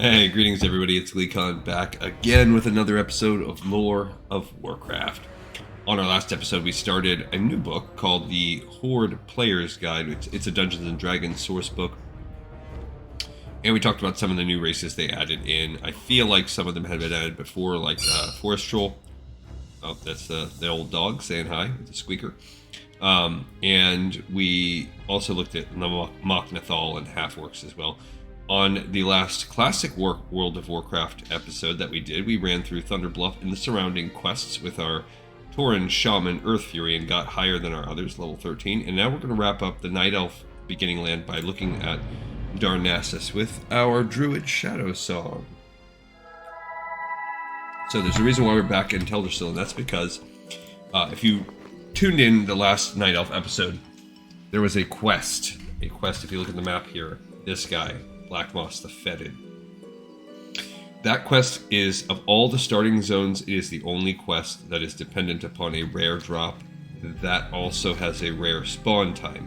Hey, greetings everybody, it's GleeCon back again with another episode of Lore of Warcraft. On our last episode we started a new book called the Horde Player's Guide. It's a Dungeons & Dragons source book. And we talked about some of the new races they added in. I feel like some of them had been added before, like Forest Troll. Oh, that's the old dog saying hi with the squeaker. And we also looked at Mock Nathal and Half-Orcs as well. On the last Classic World of Warcraft episode that we did, we ran through Thunderbluff and the surrounding quests with our Tauren Shaman Earth Fury and got higher than our others, level 13. And now we're going to wrap up the Night Elf beginning land by looking at Darnassus with our Druid Shadow Song. So there's a reason why we're back in Teldrassil, and that's because if you tuned in the last Night Elf episode, there was a quest. If you look at the map here, this guy, Black Moss the Fetid. That quest is, of all the starting zones, it is the only quest that is dependent upon a rare drop that also has a rare spawn time.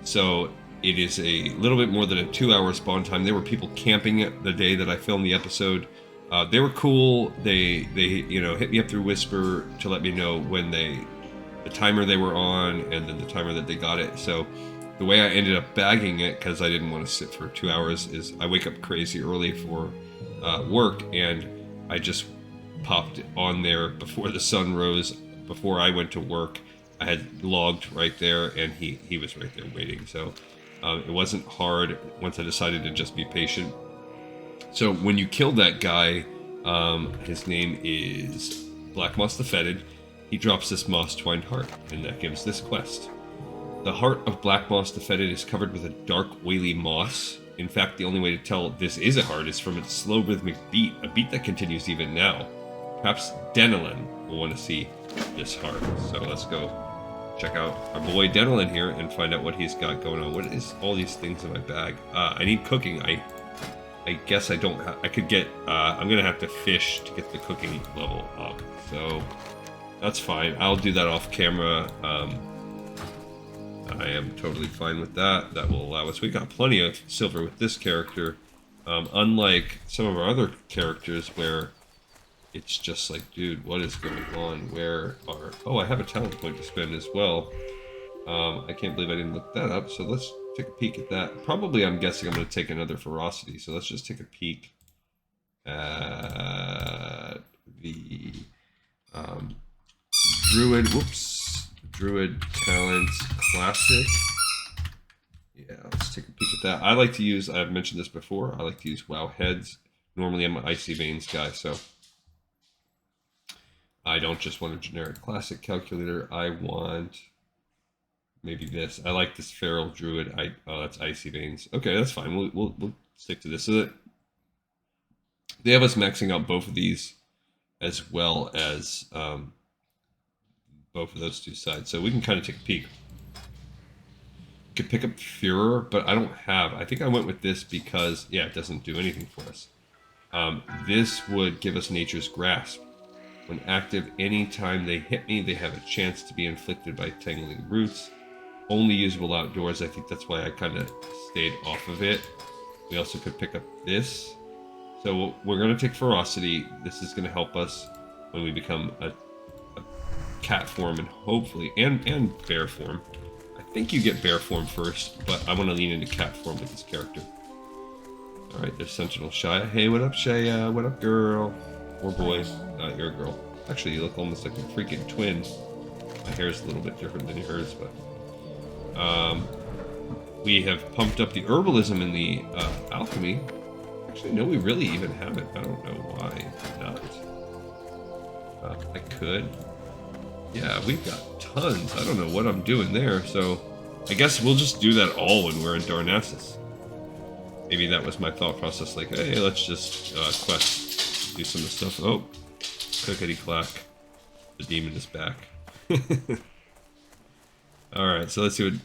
So it is a little bit more than a 2-hour spawn time. There were people camping it the day that I filmed the episode. They were cool. They hit me up through Whisper to let me know when the timer they were on and then the timer that they got it. So the way I ended up bagging it, because I didn't want to sit for 2 hours, is I wake up crazy early for work, and I just popped it on there before the sun rose, before I went to work. I had logged right there, and he was right there waiting. So it wasn't hard once I decided to just be patient. So when you kill that guy, his name is Black Moss the Fetid, he drops this moss-twined heart, and that gives this quest. The heart of Black Moss the Fetid is covered with a dark, oily moss. In fact, the only way to tell this is a heart is from its slow rhythmic beat, a beat that continues even now. Perhaps Denelin will want to see this heart. So let's go check out our boy Denelin here and find out what he's got going on. What is all these things in my bag? I need cooking. I guess I don't have... I could get... I'm going to have to fish to get the cooking level up. So that's fine. I'll do that off camera. I am totally fine with that. That will allow us. We got plenty of silver with this character. Unlike some of our other characters where it's just like, dude, what is going on? Where are... Oh, I have a talent point to spend as well. I can't believe I didn't look that up. So let's take a peek at that. Probably, I'm guessing I'm going to take another ferocity. So let's just take a peek at the Druid. Whoops. Druid Talent Classic. Yeah, let's take a peek at that. I like to use, I've mentioned this before, I like to use WoW heads. Normally I'm an Icy Veins guy, so I don't just want a generic classic calculator. I want maybe this. I like this Feral Druid. Oh, that's Icy Veins. Okay, that's fine. We'll stick to this. So that they have us maxing out both of these as well as both of those two sides, so we can kind of take a peek. Could pick up Furor, but I don't have... I think I went with this because, yeah, it doesn't do anything for us. This would give us Nature's Grasp. When active, anytime they hit me, they have a chance to be inflicted by tangling roots. Only usable outdoors. I think that's why I kind of stayed off of it. We also could pick up this. So we're going to take Ferocity. This is going to help us when we become a cat form, and hopefully and bear form. I think you get bear form first, but I want to lean into cat form with this character. Alright, there's Sentinel Shia. Hey, what up, Shia? What up, girl? Or boy. You're a girl. Actually, you look almost like a freaking twin. My hair is a little bit different than yours, but we have pumped up the herbalism in the alchemy. Actually, no, we really even have it. I don't know why not. I could. Yeah, we've got tons. I don't know what I'm doing there, so I guess we'll just do that all when we're in Darnassus. Maybe that was my thought process, like, hey, let's just quest, do some of the stuff. Oh, clickety-clack. The demon is back. Alright, so let's see what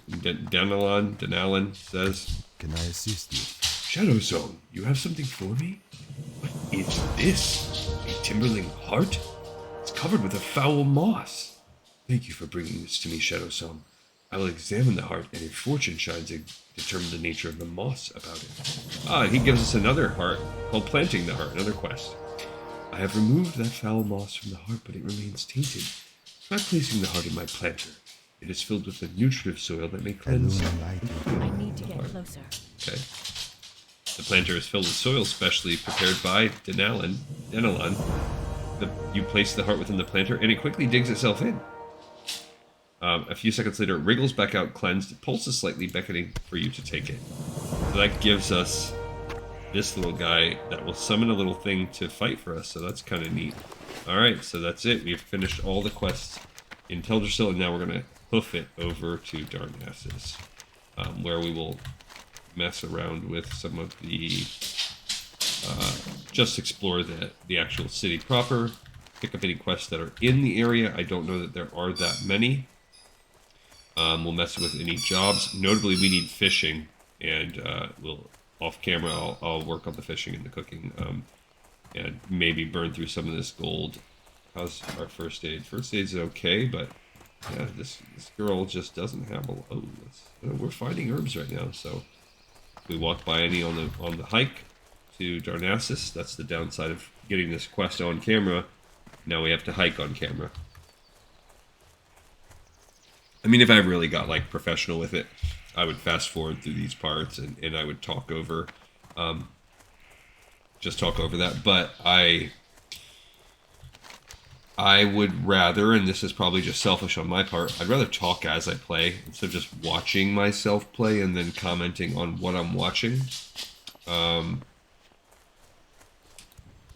Denalin says. Can I assist you? Shadow Zone, you have something for me? What is this? A Timberling heart? It's covered with a foul moss. Thank you for bringing this to me, Shadow Zone. I will examine the heart, and if fortune shines, determine the nature of the moss about it. And he gives us another heart called Planting the Heart, another quest. I have removed that foul moss from the heart, but it remains tainted. By placing the heart in my planter, it is filled with the nutritive soil that may cleanse. I need to get closer. Okay. The planter is filled with soil specially prepared by Denalon. You place the heart within the planter, and it quickly digs itself in. A few seconds later, it wriggles back out cleansed. It pulses slightly, beckoning for you to take it. So that gives us this little guy that will summon a little thing to fight for us, so that's kind of neat. Alright, so that's it. We've finished all the quests in Teldrassil, and now we're going to hoof it over to Darnassus, where we will mess around with some of the... just explore the actual city proper, pick up any quests that are in the area. I don't know that there are that many. We'll mess with any jobs. Notably, we need fishing, and we'll off camera. I'll work on the fishing and the cooking, and maybe burn through some of this gold. How's our first aid? First aid's okay, but yeah, this girl just doesn't have a. Oh, we're finding herbs right now. So if we walk by any on the hike to Darnassus. That's the downside of getting this quest on camera. Now we have to hike on camera. I mean, if I really got like professional with it, I would fast forward through these parts and I would talk over, just talk over that. But I would rather, and this is probably just selfish on my part, I'd rather talk as I play instead of just watching myself play and then commenting on what I'm watching.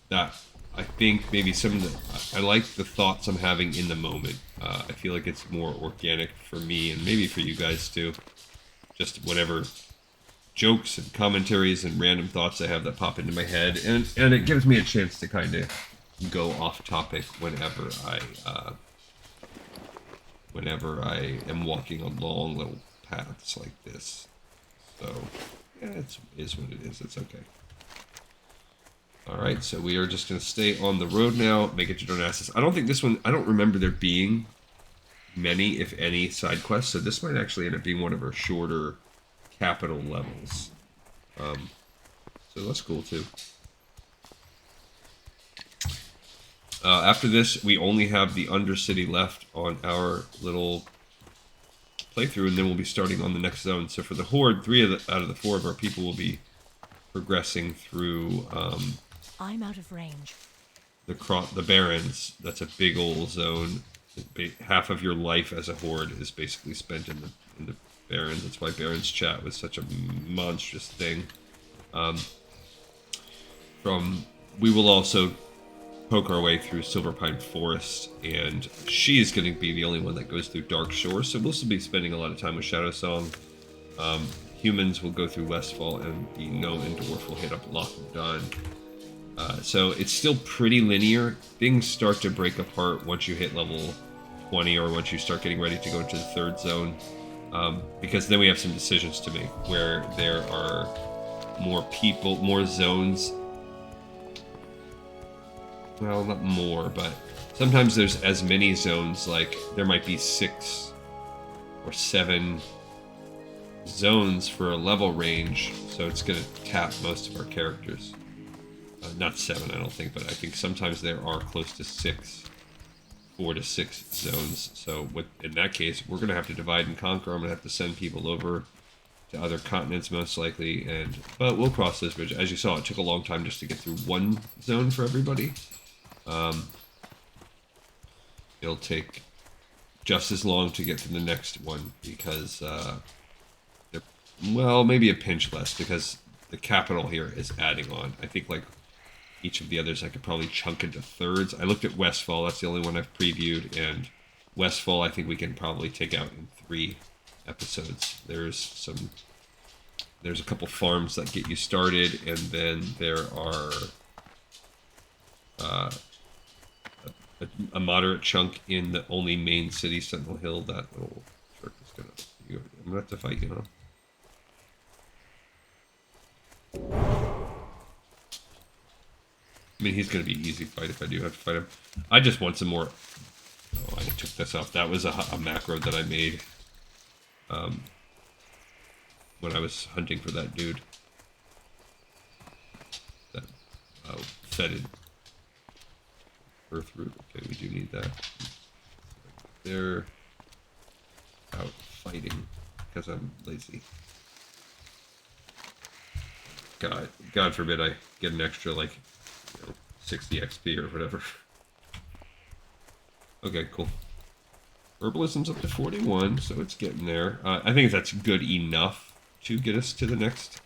That I think maybe some of the, I like the thoughts I'm having in the moment. I feel like it's more organic for me and maybe for you guys too. Just whatever jokes and commentaries and random thoughts I have that pop into my head, and it gives me a chance to kind of go off topic whenever I am walking along little paths like this. So yeah, it is what it is. It's okay. Alright, so we are just going to stay on the road now, make it to Darnassus. I don't think this one, I don't remember there being many, if any, side quests, so this might actually end up being one of our shorter capital levels. So that's cool too. After this, we only have the Undercity left on our little playthrough, and then we'll be starting on the next zone. So for the Horde, out of the 4 of our people will be progressing through... I'm out of range. The Barrens. That's a big old zone. Half of your life as a Horde is basically spent in the Barrens. That's why Barrens chat was such a monstrous thing. We will also poke our way through Silverpine Forest, and she is going to be the only one that goes through Dark Shore, so we'll still be spending a lot of time with Shadow Song. Humans will go through Westfall, and the Gnome and Dwarf will hit up Loch of Dawn. So it's still pretty linear. Things start to break apart once you hit level 20 or once you start getting ready to go into the 3rd zone. Because then we have some decisions to make where there are more people, more zones. Well, not more, but sometimes there's as many zones, like there might be 6 or 7 zones for a level range, so it's going to tap most of our characters. Not 7, I don't think, but I think sometimes there are close to 4 to 6 zones. So in that case, we're going to have to divide and conquer. I'm going to have to send people over to other continents, most likely. But we'll cross this bridge. As you saw, it took a long time just to get through one zone for everybody. It'll take just as long to get to the next one because, well, maybe a pinch less because the capital here is adding on. I think like each of the others I could probably chunk into thirds. I looked at Westfall, that's the only one I've previewed, and Westfall I think we can probably take out in 3 episodes. There's a couple farms that get you started, and then there are a moderate chunk in the only main city, Sentinel Hill. That little jerk is I'm gonna have to fight, you know. I mean, he's going to be easy fight if I do have to fight him. I just want some more... Oh, I took this off. That was a macro that I made. when I was hunting for that dude. That fetid earth root. Okay, we do need that. They're out fighting because I'm lazy. God forbid I get an extra, like, 60 XP or whatever. Okay, cool. Herbalism's up to 41, so it's getting there. I think that's good enough to get us to the next,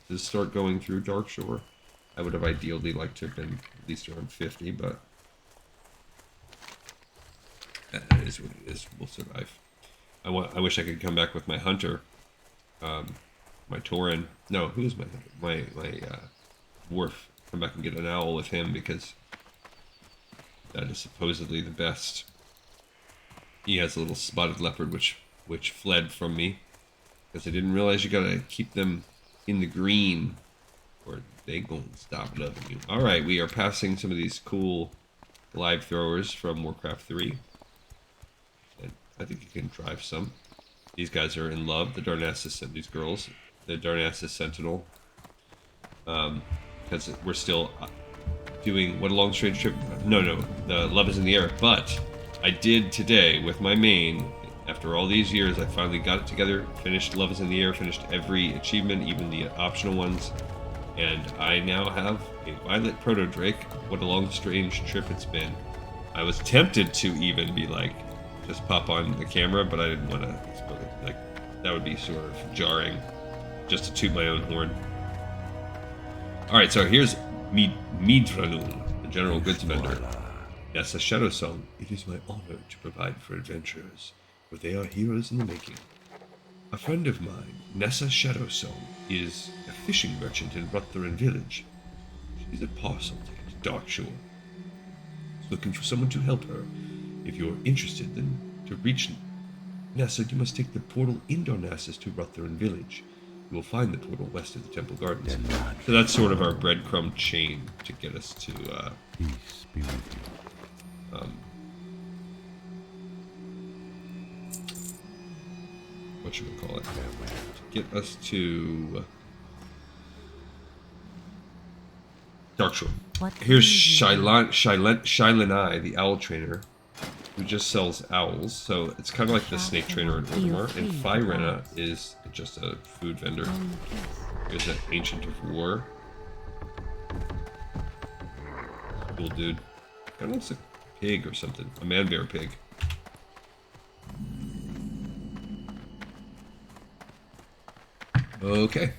to start going through Darkshore. I would have ideally liked to have been at least around 50, but that is what it is. We'll survive. I wish I could come back with my hunter, my Tauren. No, who is my hunter? My Dwarf. Come back and get an owl with him, because that is supposedly the best. He has a little spotted leopard which fled from me, because I didn't realize you gotta keep them in the green or they gonna stop loving you. Alright, we are passing some of these cool live throwers from Warcraft 3. And I think you can drive some. These guys are in love, the Darnassus and these girls. The Darnassus Sentinel. Because we're still doing What a Long Strange Trip. No, the Love is in the Air. But I did today with my main. After all these years, I finally got it together. Finished Love is in the Air. Finished every achievement, even the optional ones. And I now have a Violet Proto Drake. What a long strange trip it's been. I was tempted to even be like, just pop on the camera, but I didn't want to. Like, that would be sort of jarring, just to toot my own horn. Alright, so here's Midranul, the general goods vendor. Nessa Shadow Song. It is my honor to provide for adventurers, for they are heroes in the making. A friend of mine, Nessa Shadow Song, is a fishing merchant in Rutherland Village. She's a parcel ticket to Darkshore. She's looking for someone to help her. If you're interested, then to reach Nessa, you must take the portal in Darnassus to Rutherland Village. You will find the portal west of the Temple Gardens. So that's sort of our breadcrumb chain to get us to, Peace be with you. What should we call it? To get us to Darkshore. Here's Shailenai, the owl trainer, who just sells owls. So it's kind of like the snake trainer in Orgrimmar. And Firena is just a food vendor. Here's an Ancient of War. Cool dude. Kind of looks like a pig or something. A man-bear pig. Okay.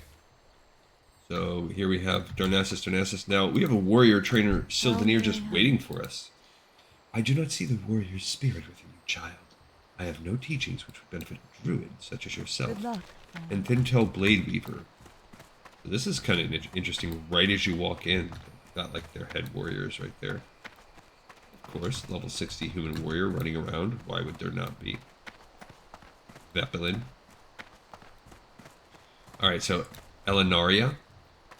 So here we have Darnassus. Now, we have a warrior trainer, Sylvanir, just waiting for us. I do not see the warrior's spirit within you, child. I have no teachings which would benefit a druid such as yourself. Good luck. And Thintel Blade Weaver. So this is kind of interesting. Right as you walk in, got like their head warriors right there. Of course, level 60 human warrior running around. Why would there not be? Vepilin. Alright, so Elenaria.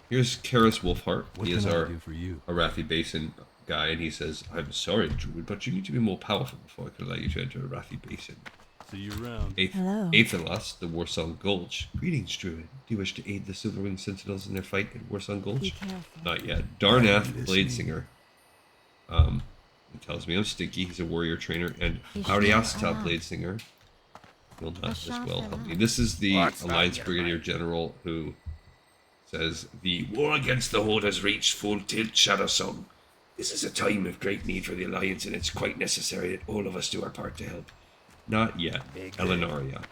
Here's Karis Wolfheart. He is our Arathi Basin guy, and he says, I'm sorry, Druid, but you need to be more powerful before I can allow you to enter Arathi Basin. See you around. Hello. Aethelas, the Warsong Gulch. Greetings, Druid. Do you wish to aid the Silverwing Sentinels in their fight at Warsong Gulch? Be careful. Not yet. Darnath, Bladesinger. He tells me I'm stinky. He's a warrior trainer. And Ariasta, Bladesinger. Will not as well help me. This is the Alliance Brigadier General who says, the war against the Horde has reached full tilt, Shadowsong. This is a time of great need for the Alliance, and it's quite necessary that all of us do our part to help. Not yet. Elenaria.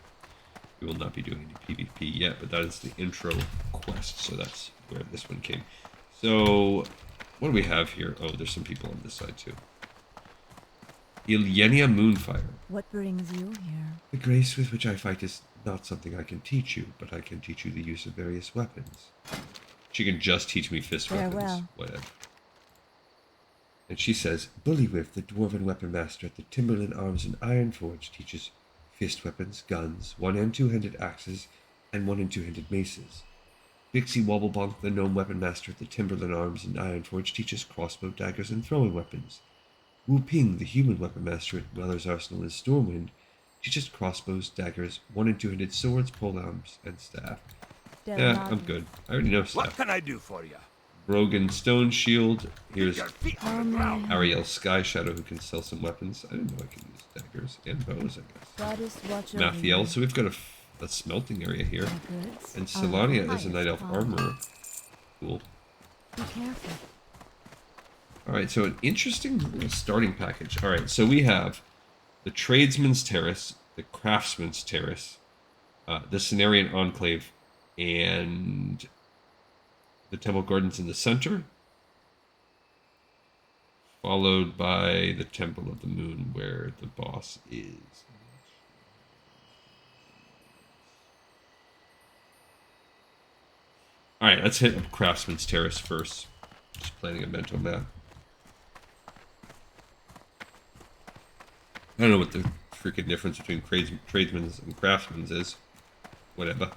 We will not be doing any PvP yet, but that is the intro quest, so that's where this one came. So, what do we have here? Oh, there's some people on this side, too. Ilyenia Moonfire. What brings you here? The grace with which I fight is not something I can teach you, but I can teach you the use of various weapons. She can just teach me fist weapons. Whatever. And she says, Bullywith, the dwarven weapon master at the Timberland Arms and Iron Forge, teaches fist weapons, guns, one- and two-handed axes, and one- and two-handed maces. Vixie Wobblebonk, the gnome weapon master at the Timberland Arms and Iron Forge, teaches crossbow, daggers, and throwing weapons. Wu Ping, the human weapon master at Weller's Arsenal in Stormwind, Teaches crossbows, daggers, 1- and 2-handed swords, polearms, and staff. Yeah, I'm good. I already know stuff. What can I do for you? Brogan Stone Shield. Here's Your feet on the ground. Ariel Sky Shadow, who can sell some weapons. I didn't know I could use daggers and bows, I guess. Goddess watch over Mathiel. you. So we've got a smelting area here. My goods And are Solania of is a highest Night Elf quality. Armorer. Cool. Be careful. Alright, so an interesting little starting package. Alright, so we have the Tradesman's Terrace, the Craftsman's Terrace, the Cenarian Enclave, and the Temple Gardens in the center, followed by the Temple of the Moon, where the boss is. Alright, let's hit up Craftsman's Terrace first. Just planning a mental map. I don't know what the freaking difference between tradesmen's and craftsmen's is. Whatever.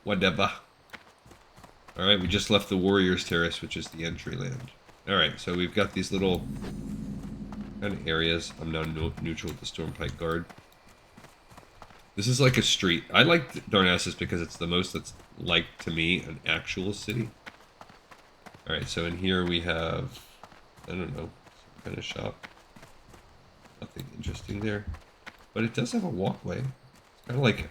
Whatever. Alright, we just left the Warrior's Terrace, which is the entry land. Alright, so we've got these little kind of areas. I'm now neutral with the Stormpike Guard. This is like a street. I like Darnassus because it's the most that's like, to me, an actual city. Alright, so in here we have, I don't know, some kind of shop. Nothing interesting there. But it does have a walkway. It's kind of like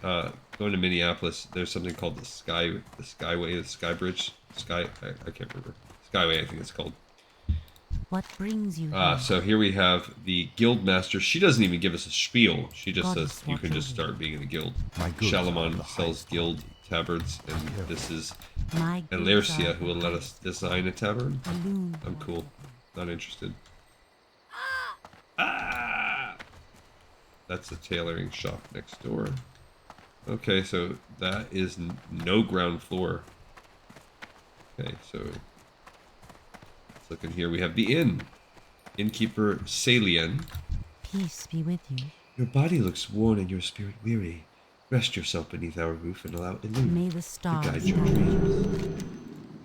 going to Minneapolis. There's something called the Skyway, the Skybridge. I can't remember. Skyway, I think it's called. What brings you here? So here we have the guild master. She doesn't even give us a spiel. She just Goddess says you can just start being in the guild. My goods are of the Shalamon sells highest guild tabards, and this is My goods Elercia are who will let us design a tabard. balloon. I'm cool. Not interested. Ah! That's the tailoring shop next door. Okay, so that is no ground floor. Okay, so let's look in here. We have the inn. Innkeeper Salien. Peace be with you. Your body looks worn and your spirit weary. Rest yourself beneath our roof and allow Illume May the to stars guide your guide you. dreams.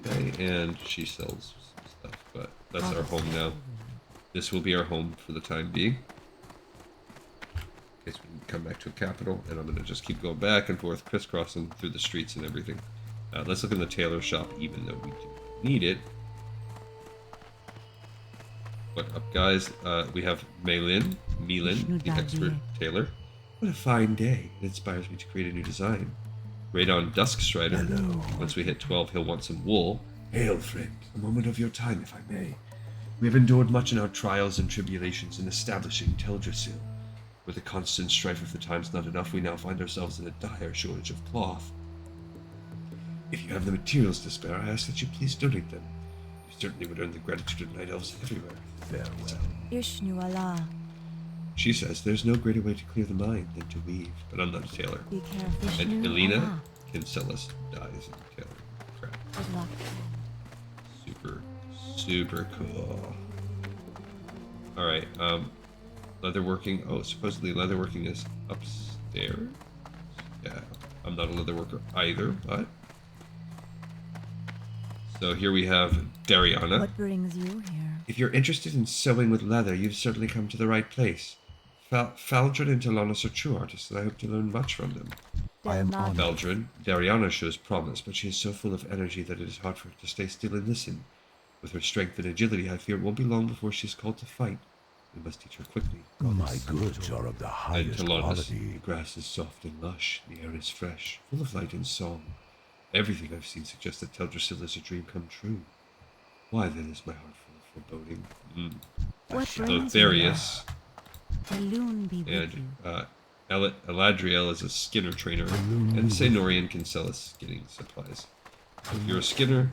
Okay, and she sells some stuff, but that's our home now. This will be our home for the time being. In case we can come back to a capital, and I'm going to just keep going back and forth, crisscrossing through the streets and everything. Let's look in the tailor shop, even though we do need it. What up, guys? We have Melin, the expert tailor. What a fine day. It inspires me to create a new design. Radon Duskstrider. Hello. Once we hit 12, he'll want some wool. Hail, friend. A moment of your time, if I may. We have endured much in our trials and tribulations in establishing Teldrassil. With the constant strife of the times not enough, we now find ourselves in a dire shortage of cloth. If you have the materials to spare, I ask that you please donate them. You certainly would earn the gratitude of night elves everywhere. Farewell. Ishnu Allah. She says there's no greater way to clear the mind than to weave, but I'm not a tailor. Be careful. And Ishnu Elena Allah. can sell us dyes and tailoring crap. Good luck. Super, super cool. Alright, leatherworking. Oh, supposedly leatherworking is upstairs? Yeah, I'm not a leatherworker either, but... So here we have Dariana. What brings you here? If you're interested in sewing with leather, you've certainly come to the right place. Faldrin and Talanis are true artists, and I hope to learn much from them. I am Delmar- honored. Faldrin, Dariana shows promise, but she is so full of energy that it is hard for her to stay still and listen. With her strength and agility, I fear it won't be long before she is called to fight. We must teach her quickly. My goods are of the And highest Talanis, quality. the grass is soft and lush, the air is fresh, full of light and song. Everything I've seen suggests that Teldrassil is a dream come true. Why then is my heart full of foreboding? What So brings you here? Therius Balloon be with and you. Eladriel is a skinner trainer, and Senorian can sell us skinning supplies. So if you're a skinner,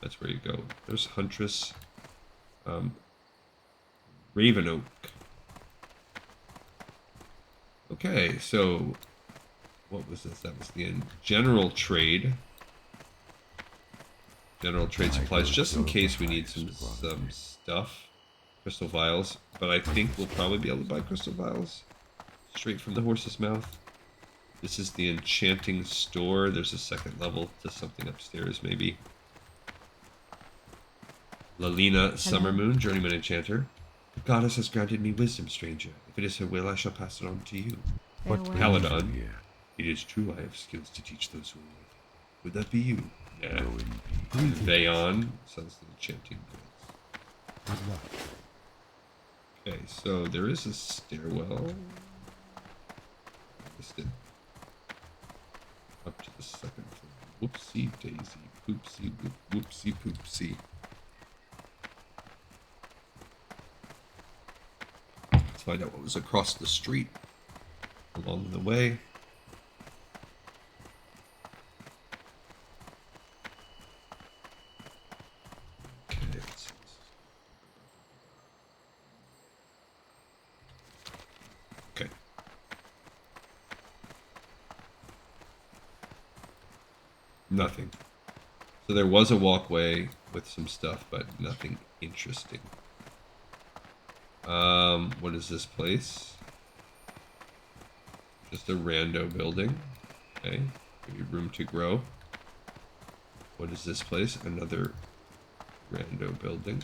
that's where you go. There's Huntress, Ravenoak. Okay, so what was this? That was the end. General trade. General trade supplies, just in case we need some stuff. Crystal vials, but I think we'll probably be able to buy crystal vials straight from the horse's mouth. This is the enchanting store. There's a second level to something upstairs, maybe. Lalina Summermoon, journeyman enchanter. The goddess has granted me wisdom, stranger. If it is her will, I shall pass it on to you. What Farewell. brings you Paladin. here? It is true I have skills to teach those who live. Would that be you? Yeah. Go in peace. Vayon sells the enchanting goods. Good luck. Okay, so there is a stairwell. Missed it. Up to the second floor. Whoopsie daisy. Poopsie whoop, whoopsie poopsie. Let's find out what was across the street along the way. Okay, let's see. Okay. Nothing. So there was a walkway with some stuff, but nothing interesting. What is this place? Just a rando building. Okay. Maybe room to grow. What is this place? Another rando building.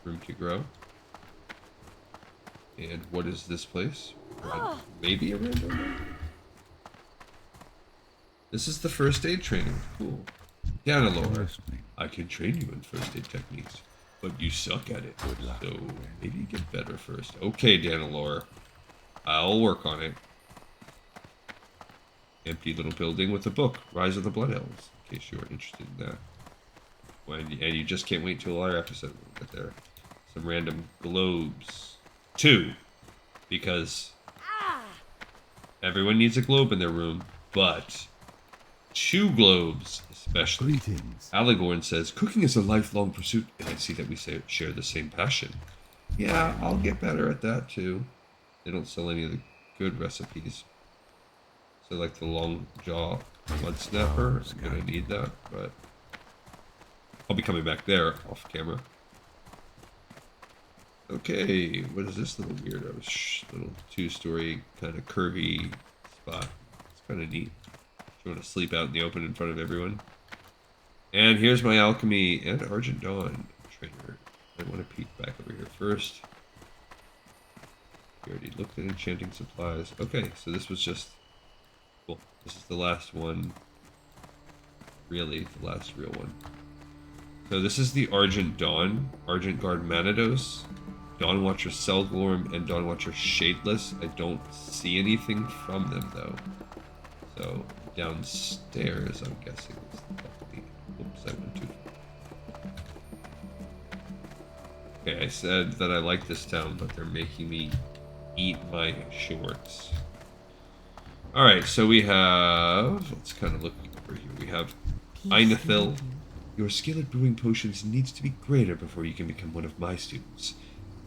Room to grow. And what is this place? Maybe a rando building? This is the first aid training. Cool. Danalore, Listening. I can train you in first aid techniques, but you suck at it. Good luck. So maybe get better first. Okay, Danalore. I'll work on it. Empty little building with a book. Rise of the Blood Elves. In case you are interested in that. And you just can't wait till our episode will get there. Some random globes. 2. Because everyone needs a globe in their room, but 2 globes especially. Greetings. Allegorn says, cooking is a lifelong pursuit, and I see that we share the same passion. Yeah, I'll get better at that too. They don't sell any of the good recipes. So like the long jaw mud snapper, I'm gonna need that, but I'll be coming back there off camera. Okay, what is this little weirdo? Little 2-story kind of curvy spot. It's kind of neat. You want to sleep out in the open in front of everyone. And here's my alchemy and Argent Dawn trainer. I want to peek back over here first. We already looked at enchanting supplies. Okay, so this was just... Cool. This is the last one. Really, the last real one. So this is the Argent Dawn. Argent Guard Manados. Dawn Watcher Selglorm and Dawn Watcher Shadeless. I don't see anything from them though. So downstairs, I'm guessing is the company. Oops, I went too far. Okay, I said that I like this town, but they're making me eat my shorts. Alright, so we have... Let's kind of look over here. We have Peace Einathil. be with you. Your skill at brewing potions needs to be greater before you can become one of my students.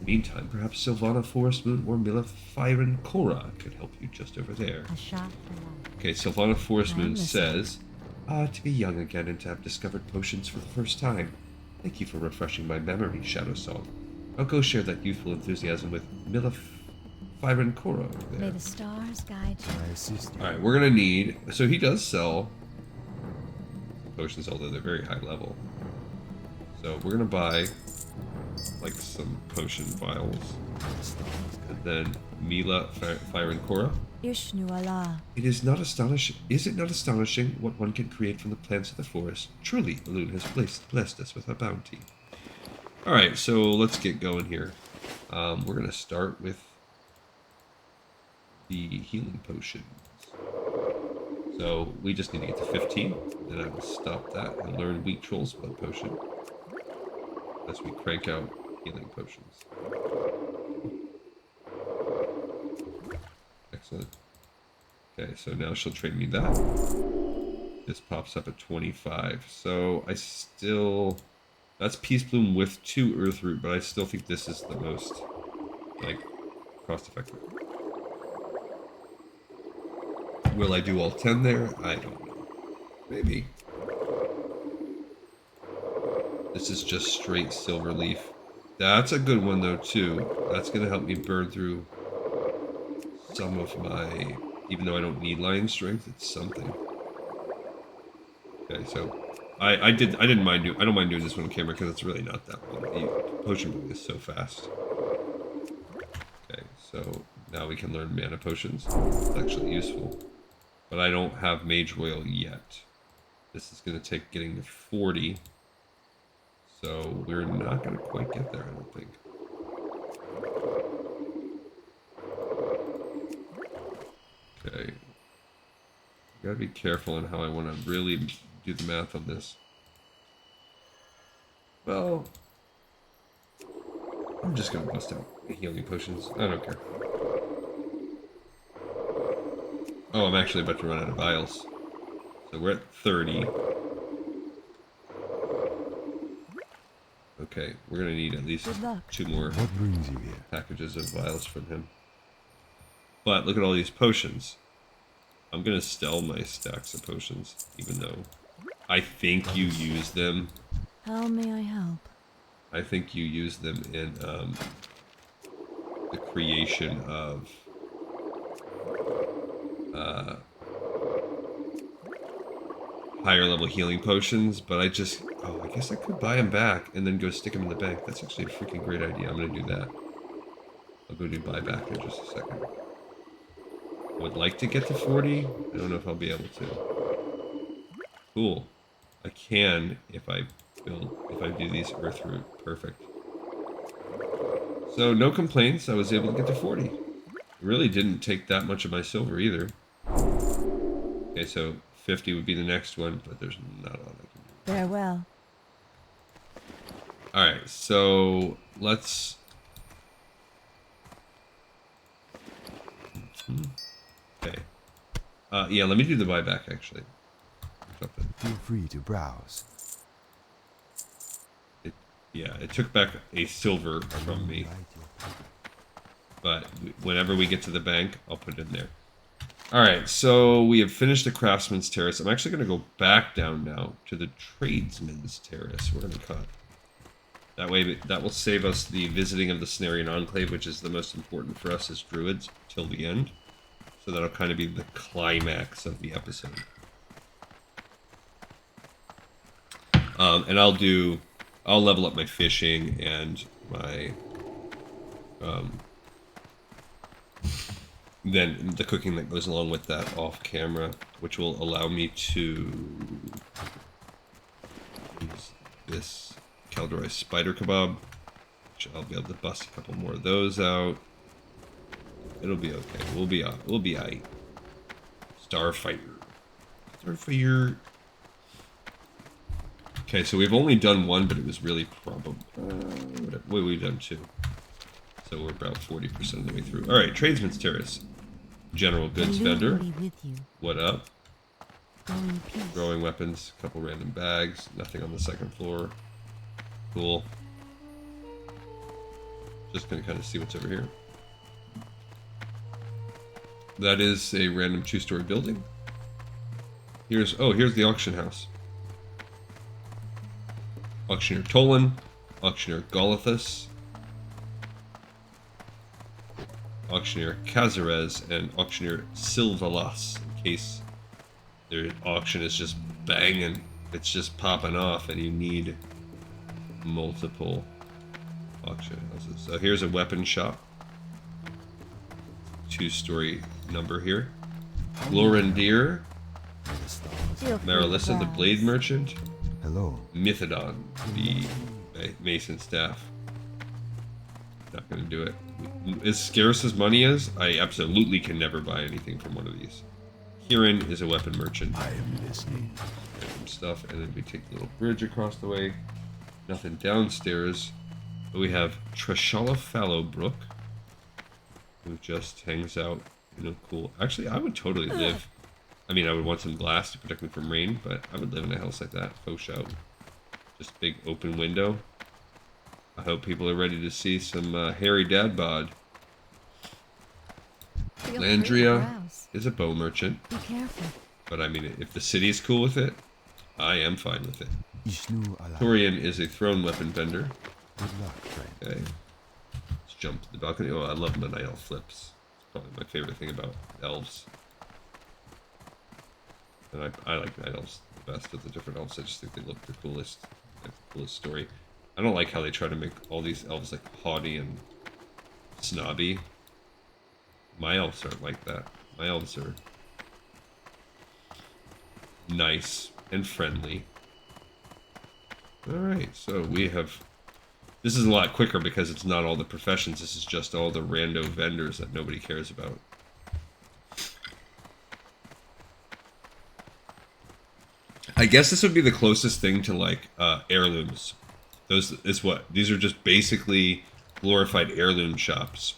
In the meantime, perhaps Sylvana Forestmoon or Mila Fyron Cora could help you just over there. A shot for life. Okay, Sylvana Forestmoon I'm says, to be young again and to have discovered potions for the first time. Thank you for refreshing my memory, Shadow Song. I'll go share that youthful enthusiasm with Mila Fyron Cora over May there. the stars guide you. I assist you. Alright, we're gonna need... So he does sell potions, although they're very high level. So we're gonna buy like some potion vials. And then Mila Fyron Cora. Ishnu Allah. Is it not astonishing what one can create from the plants of the forest? Truly, Elune has blessed us with her bounty. Alright, so let's get going here. We're gonna start with the healing potions. So we just need to get to 15, then I will stop that and learn Weak Troll's Blood Potion as we crank out healing potions. Excellent. Okay, so now she'll train me that. This pops up at 25. So I still... That's Peace Bloom with 2 Earth Root, but I still think this is the most, like, cost-effective. Will I do all 10 there? I don't know. Maybe. This is just straight Silver Leaf. That's a good one, though, too. That's going to help me burn through some of my... Even though I don't need Lion Strength, it's something. Okay, so... I don't mind doing this one on camera because it's really not that long. The potion book is so fast. So now we can learn mana potions. It's actually useful. But I don't have Mage Royal yet. This is going to take getting to 40. So we're not going to quite get there, I don't think. Okay. Gotta be careful on how I want to really do the math on this. Well, I'm just gonna bust out healing potions. I don't care. Oh, I'm actually about to run out of vials. So we're at 30. Okay, we're gonna need at least 2 more What brings you here? packages of vials from him. But look at all these potions. I'm gonna sell my stacks of potions, even though I think you use them. How may I help? I think you use them in the creation of higher level healing potions, but I guess I could buy them back and then go stick them in the bank. That's actually a freaking great idea. I'm gonna do that. I'll go do buyback in just a second. I would like to get to 40. I don't know if I'll be able to. Cool. I can if I do these earth root. Perfect. So no complaints. I was able to get to 40. It really didn't take that much of my silver either. Okay, so 50 would be the next one, but there's not a lot I can do. Farewell. Alright, so let's... Okay. Yeah, let me do the buyback, actually. Feel free to browse. It took back a silver from me. But whenever we get to the bank, I'll put it in there. Alright, so we have finished the Craftsman's Terrace. I'm actually going to go back down now to the Tradesman's Terrace. We're going to cut. That way, that will save us the visiting of the Cenarian Enclave, which is the most important for us as druids, till the end. So that'll kind of be the climax of the episode. And I'll level up my fishing and my, then the cooking that goes along with that off camera, which will allow me to use this Caldroy spider kebab, which I'll be able to bust a couple more of those out. It'll be okay. We'll be aight. Starfire. Okay, so we've only done one, but it was really probably... we've done 2. So we're about 40% of the way through. Alright, Tradesman's Terrace. General goods vendor. What up? Growing weapons, a couple random bags, nothing on the second floor. Cool. Just gonna kind of see what's over here. That is a random 2-story building. Here's the auction house. Auctioneer Tolan, Auctioneer Golathus, Auctioneer Cazares, and Auctioneer Silvalas, in case their auction is just banging, it's just popping off and you need multiple auction houses. So here's a weapon shop. 2-story number here. Glorandir, Marilissa the Blade Merchant, Hello. Mythodon, the Mason staff. Not gonna do it. As scarce as money is, I absolutely can never buy anything from one of these. Kieran is a weapon merchant. I am listening. Some stuff, and then we take the little bridge across the way. Nothing downstairs. But we have Treshala Fallowbrook, who just hangs out in a cool... Actually, I would totally live... I mean, I would want some glass to protect me from rain, but I would live in a house like that. Faux show. Just big open window. I hope people are ready to see some hairy dad bod. Landria is a bow merchant. Be careful. But I mean, if the city is cool with it, I am fine with it. Ishnu Allah. Torian is a thrown weapon vendor. Good luck, friend. Okay. Let's jump to the balcony. Oh, I love the night elf flips. It's probably my favorite thing about elves. And I like night elves the best of the different elves. I just think they look the coolest. They have the coolest story. I don't like how they try to make all these elves like haughty and snobby. My elves aren't like that. My elves are nice and friendly. Alright, so we have... This is a lot quicker because it's not all the professions. This is just all the rando vendors that nobody cares about. I guess this would be the closest thing to, like, heirlooms. These are just basically glorified heirloom shops.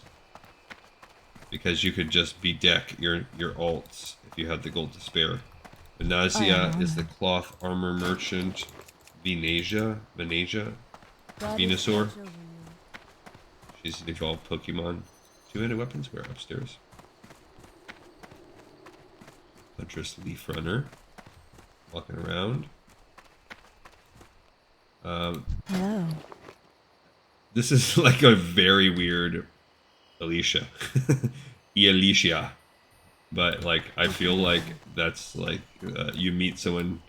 Because you could just bedeck your alts if you had the gold to spare. Venazia is the cloth armor merchant. Venesia? Venusaur? She's an evolved Pokemon. Two-handed weapons? Where? Upstairs. Huntress Leaf Runner. Walking around. Hello. This is like a very weird Alicia. Alicia. But, like, I feel like that's like you meet someone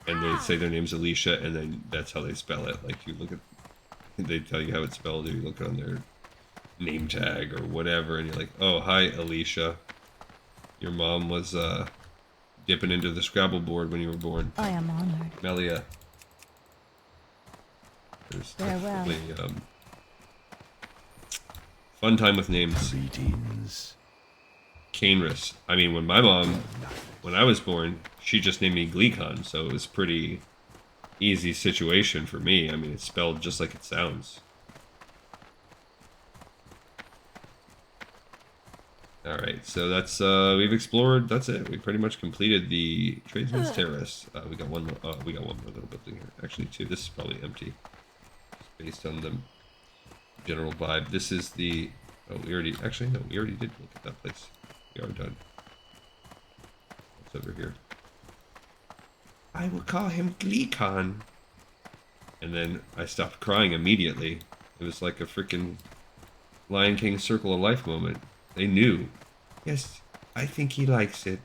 and they say their name's Alicia and then that's how they spell it. Like, you look at, they tell you how it's spelled, or you look on their name tag or whatever and you're like, oh, hi, Alicia. Your mom was dipping into the Scrabble board when you were born. I am honored. Melia. There's Farewell. definitely fun time with names. Greetings. Cainrus. I mean, when I was born, she just named me Gleekon, so it was pretty easy situation for me. I mean, it's spelled just like it sounds. Alright, so that's, we've explored, that's it. We pretty much completed the Tradesman's Terrace. We got one more little building here. Actually, two. This is probably empty. Just based on the general vibe. This is the, oh, we already did look at that place. We are done. What's over here? I will call him Gleekon. And then I stopped crying immediately. It was like a freaking Lion King Circle of Life moment. They knew. Yes, I think he likes it.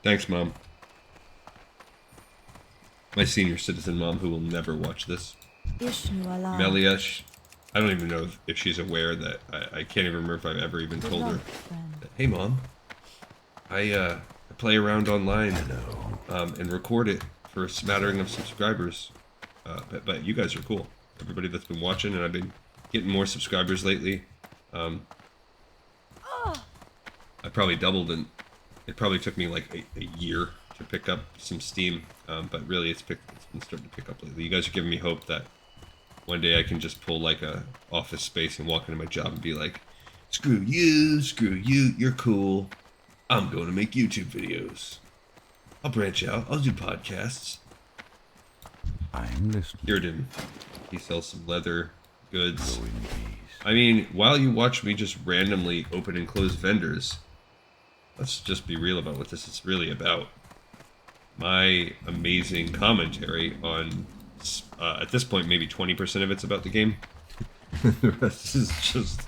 Thanks, Mom. My senior citizen mom who will never watch this. Melia, I don't even know if she's aware that I can't even remember if I've ever even told her that, hey Mom, I play around online and record it for a smattering of subscribers. But you guys are cool. Everybody that's been watching, and I've been getting more subscribers lately. I probably doubled, and it probably took me like a year to pick up some steam. But really, it's been starting to pick up lately. You guys are giving me hope that one day I can just pull like a office space and walk into my job and be like, screw you, you're cool. I'm going to make YouTube videos. I'll branch out. I'll do podcasts. I'm listening. Irden. He sells some leather goods. Go in peace. I mean, while you watch me just randomly open and close vendors, let's just be real about what this is really about. My amazing commentary on, at this point, maybe 20% of it's about the game. The rest is just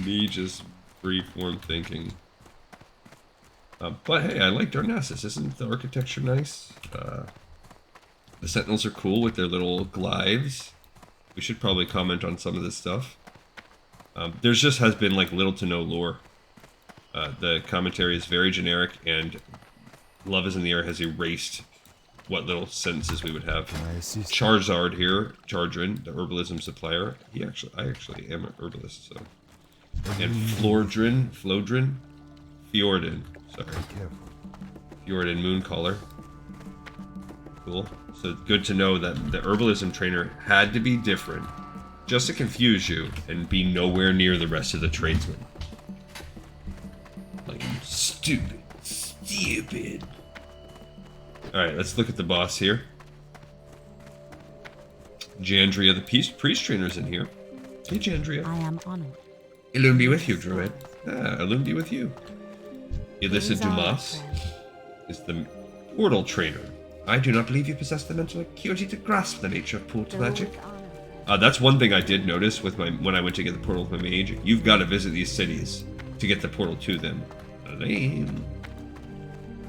me just freeform thinking. But hey, I like Darnassus. Isn't the architecture nice? The Sentinels are cool with their little glaives. We should probably comment on some of this stuff. There's just has been like little to no lore. The commentary is very generic, and Love is in the Air has erased what little sentences we would have. Charizard here, Chardrin, the herbalism supplier. I actually am an herbalist, so. And Flodrin, Fjorden, sorry. Fjorden Mooncaller. Cool. So good to know that the herbalism trainer had to be different just to confuse you and be nowhere near the rest of the tradesmen. Like, stupid. Alright, let's look at the boss here. Jandria, the priest trainer's in here. Hey, Jandria. I am honored. Illume be with you, Druid. Illume be with you. Illicit Dumas is the portal trainer. I do not believe you possess the mental acuity to grasp the nature of portal magic. That's one thing I did notice with when I went to get the portal with my mage. You've got to visit these cities to get the portal to them. Elaine.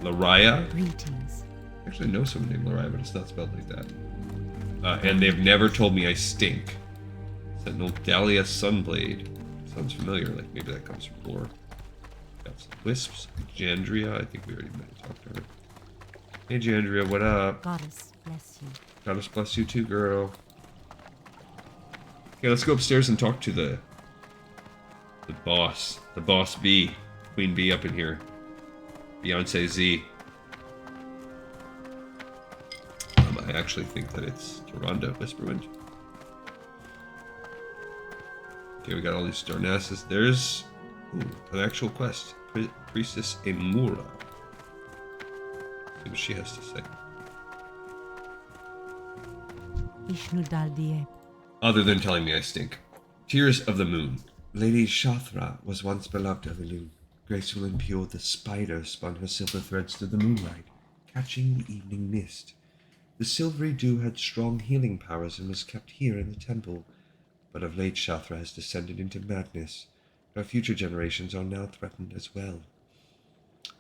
Lariah. Greetings. I actually know someone named Lariah, but it's not spelled like that. And they've never told me I stink. Sentinel Dahlia Sunblade. Sounds familiar, like maybe that comes from lore. Got some wisps. Jandria, I think we already met and talked to her. Hey Jandria, what up? Goddess bless you. Goddess bless you too, girl. Okay, let's go upstairs and talk to the boss. The boss bee. Queen bee up in here. Beyonce Z. I actually think that it's Tyrande Whisperwind. Okay, we got all these Darnassus. There's an actual quest. Priestess Emura. See what she has to say. Other than telling me I stink. Tears of the Moon. Lady Shathra was once beloved of Elune. Graceful and pure, the spider spun her silver threads through the moonlight, catching the evening mist. The silvery dew had strong healing powers and was kept here in the temple, but of late Shathra has descended into madness. Her future generations are now threatened as well.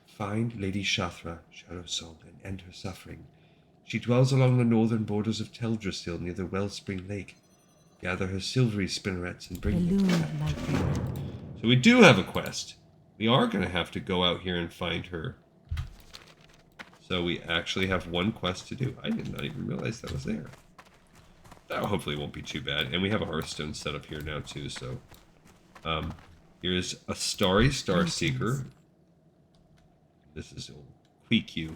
Find Lady Shathra, Shadow Song, and end her suffering. She dwells along the northern borders of Teldrassil near the Wellspring Lake. Gather her silvery spinnerets and bring them back. So we do have a quest. We are going to have to go out here and find her. So we actually have one quest to do. I did not even realize that was there. That hopefully won't be too bad. And we have a Hearthstone set up here now too, so... here's a Starry Star Seeker. This is Queeq.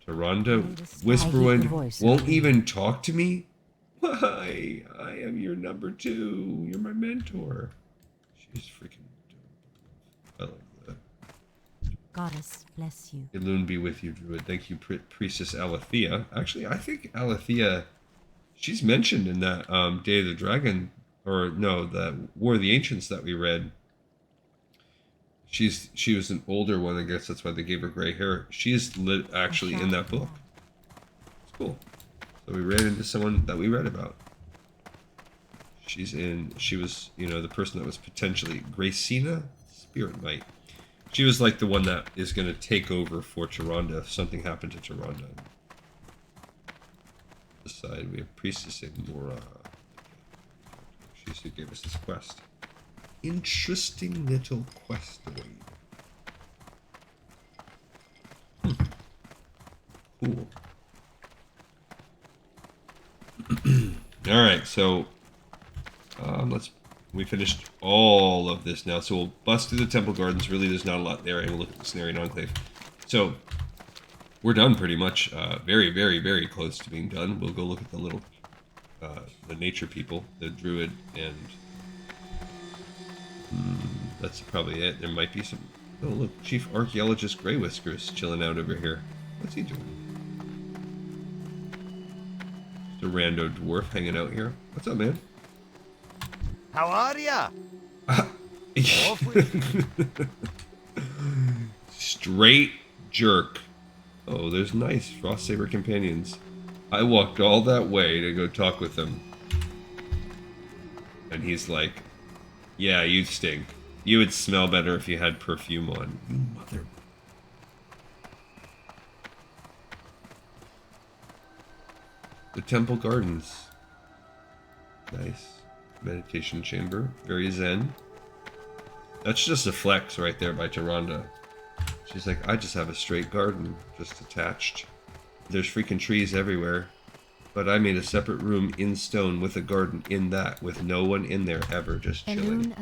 Tyrande Whisperwind won't even talk to me? Why? I am your number 2. You're my mentor. She's freaking dope. I love that. Goddess bless you. Elune be with you, Druid. Thank you, Priestess Alethea. Actually, I think Alethea, she's mentioned in that Day of the Dragon, or no, the War of the Ancients that we read. She was an older one, I guess that's why they gave her gray hair. She's actually in that book. It's cool. So we ran into someone that we read about. She was, the person that was potentially Gracina Spirit Knight. She was like the one that is going to take over for Tyrande if something happened to Tyrande. This side we have Priestess Emura. She's who gave us this quest. Interesting little questoid. Cool. Alright, so we finished all of this now, so we'll bust through the temple gardens. Really, there's not a lot there, and we'll look at the Cenarian Enclave. So, we're done pretty much. Very, very, very close to being done. We'll go look at the little, the nature people, the druid, and that's probably it. There might be some... Oh, look, Chief Archaeologist Grey Whiskers chilling out over here. What's he doing? Just a rando dwarf hanging out here. What's up, man? How are ya? Straight jerk. Oh, there's nice Frost Saber companions. I walked all that way to go talk with him. And he's like, yeah, you stink. You would smell better if you had perfume on. You mother... The Temple Gardens. Nice. Meditation chamber. Very zen. That's just a flex right there by Tyrande. She's like, I just have a straight garden, just attached. There's freaking trees everywhere. But I made a separate room in stone with a garden in that, with no one in there ever, just chilling.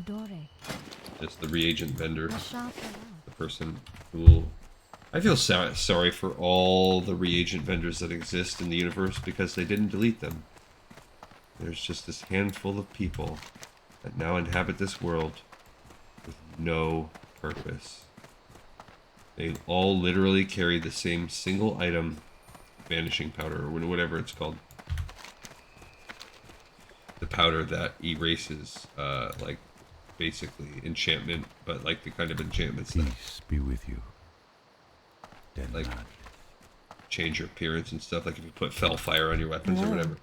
Just the reagent vendor. The person who will... I feel sorry for all the reagent vendors that exist in the universe because they didn't delete them. There's just this handful of people that now inhabit this world with no purpose. They all literally carry the same single item, vanishing powder, or whatever it's called. The powder that erases, like, basically enchantment, but like the kind of enchantments that... Peace be with you. Like, change your appearance and stuff, like if you put fell fire on your weapons or whatever.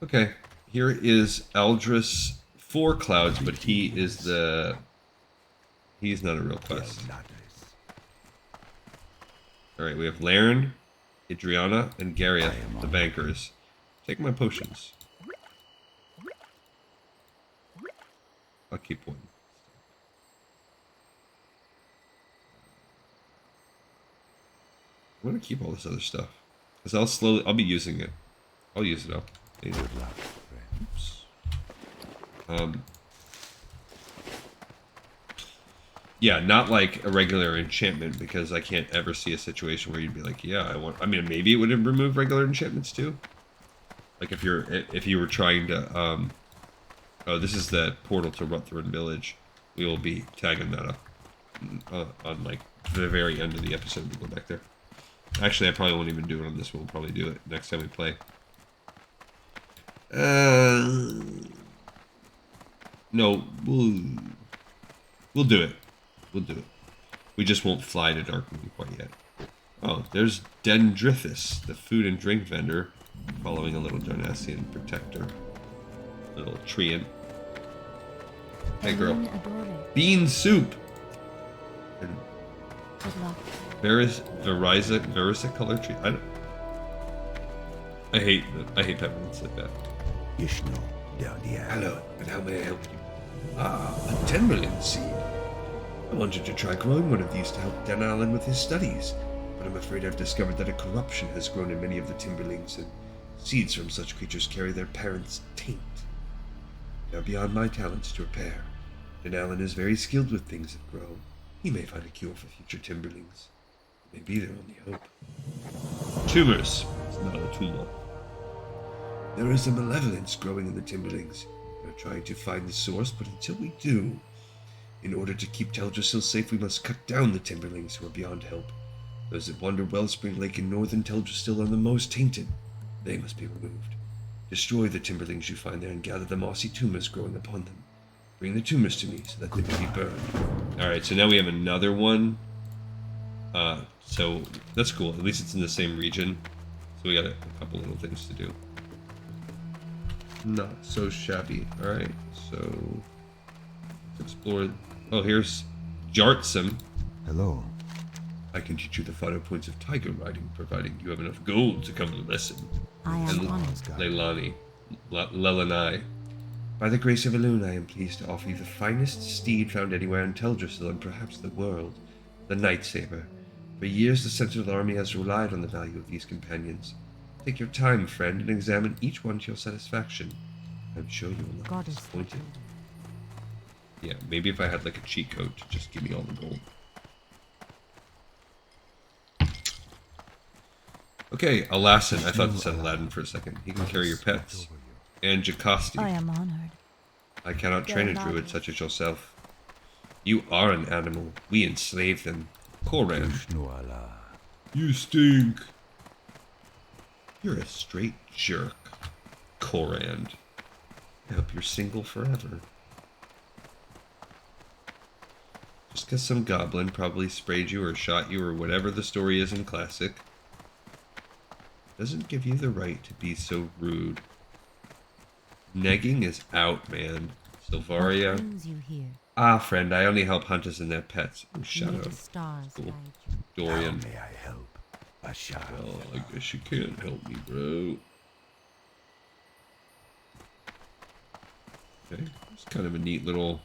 Okay, here is Aldris Four Clouds, but he is the... He's not a real quest. Alright, we have Laren, Idriana, and Gareth, the bankers. Take my potions. keep one. I'm gonna keep all this other stuff. Because I'll be using it. I'll use it up. Good luck, friends. Yeah, not like a regular enchantment, because I can't ever see a situation where you'd be like, yeah, I mean, maybe it would remove regular enchantments too. Like if you were trying to, oh, this is the portal to Rutherford Village. We will be tagging that up on like the very end of the episode. We'll go back there. Actually, I probably won't even do it on this one. We'll probably do it next time we play. No, we'll do it. We'll do it. We just won't fly to Darkmoon quite yet. Oh, there's Dendrithis, the food and drink vendor, following a little Darnassian protector. Little treant. Hey, girl. Bean soup! And Good luck. Verisa color tree. I hate peppermints like that. Ishno, down the alley. Hello, and how may I help you? Ah, a Timberland seed. I wanted to try growing one of these to help Dan Allen with his studies, but I'm afraid I've discovered that a corruption has grown in many of the Timberlings, and seeds from such creatures carry their parents' taint. They are beyond my talents to repair. Dan Allen is very skilled with things that grow. He may find a cure for future Timberlings. It may be their only hope. Tumors. It's not a tumor. There is a malevolence growing in the Timberlings. We are trying to find the source, but until we do, in order to keep Teldrassil safe, we must cut down the Timberlings who are beyond help. Those that wander Wellspring Lake in northern Teldrassil are the most tainted. They must be removed. Destroy the Timberlings you find there and gather the mossy tumors growing upon them. Bring the tumors to me so that they may be burned. Alright, so now we have another one. So that's cool. At least it's in the same region. So we got a couple little things to do. Not so shabby. Alright, so let's explore. Oh, here's Jartsum. Hello. I can teach you the finer points of tiger riding, providing you have enough gold to come to the lesson. I am honored. Lelanai. By the grace of Elune, I am pleased to offer you the finest steed found anywhere in Teldrassil and perhaps the world, the Night Saber. For years, the Sentinel Army has relied on the value of these companions. Take your time, friend, and examine each one to your satisfaction. I'm sure you will not be disappointed. Yeah, maybe if I had like a cheat code to just give me all the gold. Okay, Alassan. I thought it said Aladdin for a second. He can carry your pets. And Jocasti. I am honored. I cannot train a druid such as yourself. You are an animal. We enslave them. Koran. You stink. You're a straight jerk. Korand. I hope you're single forever. Just because some goblin probably sprayed you or shot you or whatever the story is in Classic doesn't give you the right to be so rude. Negging is out, man. Silvaria. What brings you here? Ah, friend, I only help hunters and their pets. Oh, shut May up. the stars Cool. guide you. Dorian. How may I help? A shot. Well, I guess you can't help me, bro. Okay, it's kind of a neat little...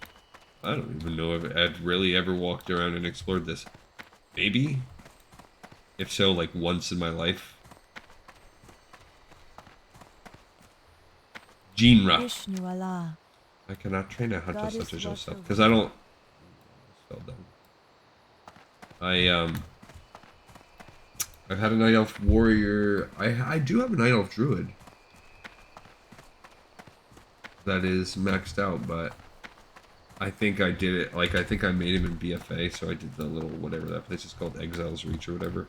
I don't even know if I've really ever walked around and explored this. Maybe? If so, like once in my life. Jinra. Vishnu Allah. I cannot train a hunter Goddess such as yourself. Watcher. Because I don't... Spell down. I've had a Night Elf Warrior. I do have a Night Elf Druid. That is maxed out, but I think I did it, like, I think I made him in BFA, so I did the little, whatever that place is called, Exile's Reach or whatever.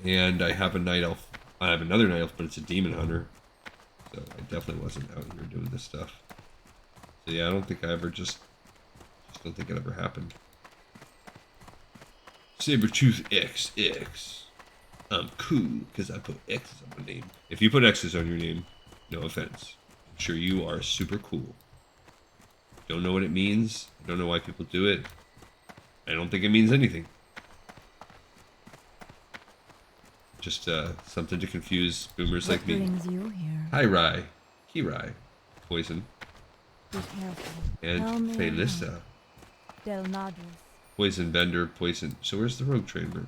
And I have a Night Elf, I have another Night Elf, but it's a Demon Hunter. So I definitely wasn't out here doing this stuff. So yeah, I don't think I ever just don't think it ever happened. Sabretooth XX. I'm cool, because I put X's on my name. If you put X's on your name, no offense. I'm sure you are super cool. Don't know what it means. I don't know why people do it. I don't think it means anything. Just something to confuse boomers like me. What brings you here? Hi, Rai. Kirai. Poison. Be careful. And Helme Felissa. Delnadris. Poison vendor, poison. So where's the rogue trainer?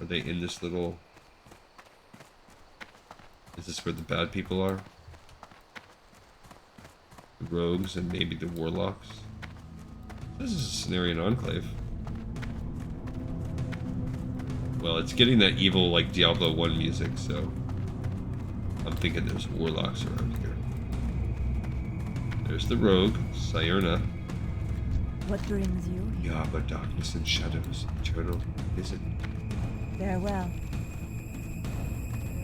Are they in this little... Is this where the bad people are? The rogues and maybe the warlocks? This is a Cenarian enclave. Well, it's getting that evil, like, Diablo 1 music, so... I'm thinking there's warlocks around here. There's the rogue, Sayurna. What brings you here? Yaba, darkness and shadows, eternal visit. Farewell.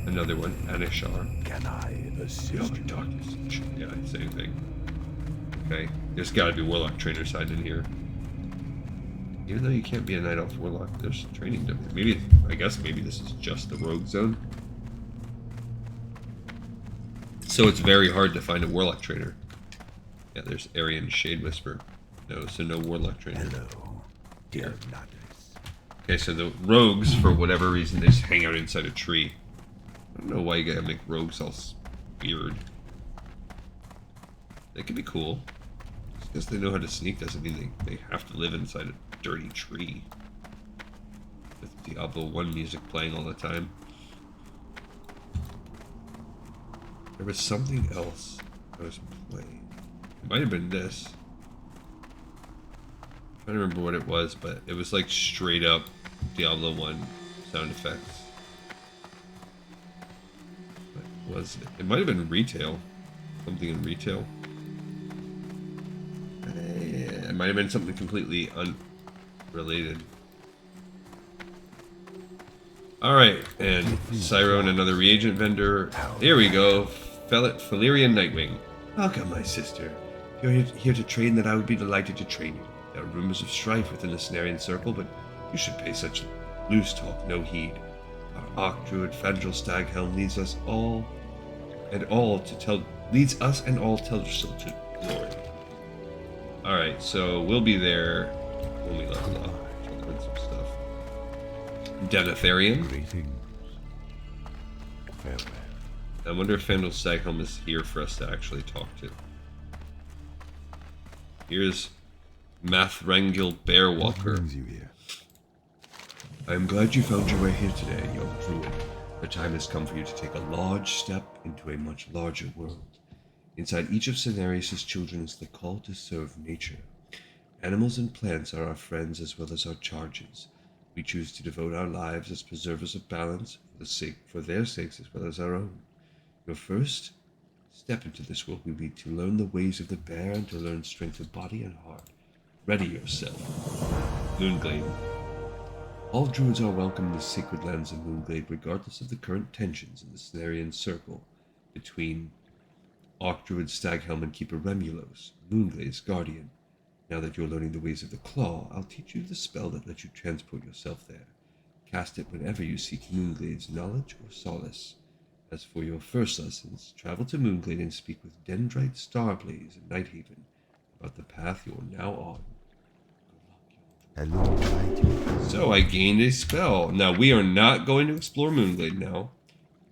Another one, Anishar. Can I assist Yaba, you? darkness and shadows. Yeah, same thing. Okay, there's gotta be warlock trainer side in here. Even though you can't be a night elf warlock, there's training done. Maybe, I guess maybe this is just the rogue zone. So it's very hard to find a warlock trainer. Yeah, there's Aryan Shade Whisper. No, so no warlock trainer. Hello, dear Nadris. Okay, so the rogues, for whatever reason, they just hang out inside a tree. I don't know why you gotta make rogues all weird. They could be cool. Just because they know how to sneak doesn't mean they have to live inside a dirty tree. With Diablo 1 music playing all the time. There was something else I was playing. It might have been this. I don't remember what it was, but it was like straight up Diablo 1 sound effects. What was it? It might have been retail. Something in retail. It might have been something completely unrelated. Alright, and Cyro and another reagent vendor. Here we go. Felirian Nightwing. Welcome, my sister. You're here to train, that I would be delighted to train you. There are rumors of strife within the Cenarian circle, but you should pay such loose talk no heed. Our Archdruid Fandral Staghelm leads us and all to Teldrassil to glory. Alright, so we'll be there when we level up. I'll learn some stuff. Denetharian. Greetings. Farewell. I wonder if Fandral Staghelm is here for us to actually talk to. Here's Mathrangil What Bearwalker. brings you here? I am glad you found your way here today, young druid. The time has come for you to take a large step into a much larger world. Inside each of Cenarius' children is the call to serve nature. Animals and plants are our friends as well as our charges. We choose to devote our lives as preservers of balance for their sakes as well as our own. Your first step into this world will be to learn the ways of the bear and to learn strength of body and heart. Ready yourself. Moonglade. All druids are welcome in the sacred lands of Moonglade, regardless of the current tensions in the Cenarian circle between Archdruid Staghelm and Keeper Remulos, Moonglade's guardian. Now that you're learning the ways of the Claw, I'll teach you the spell that lets you transport yourself there. Cast it whenever you seek Moonglade's knowledge or solace. As for your first lessons, travel to Moonglade and speak with Dendrite Starblaze in Nighthaven about the path you're now on. Hello, Night. So I gained a spell. Now we are not going to explore Moonglade now.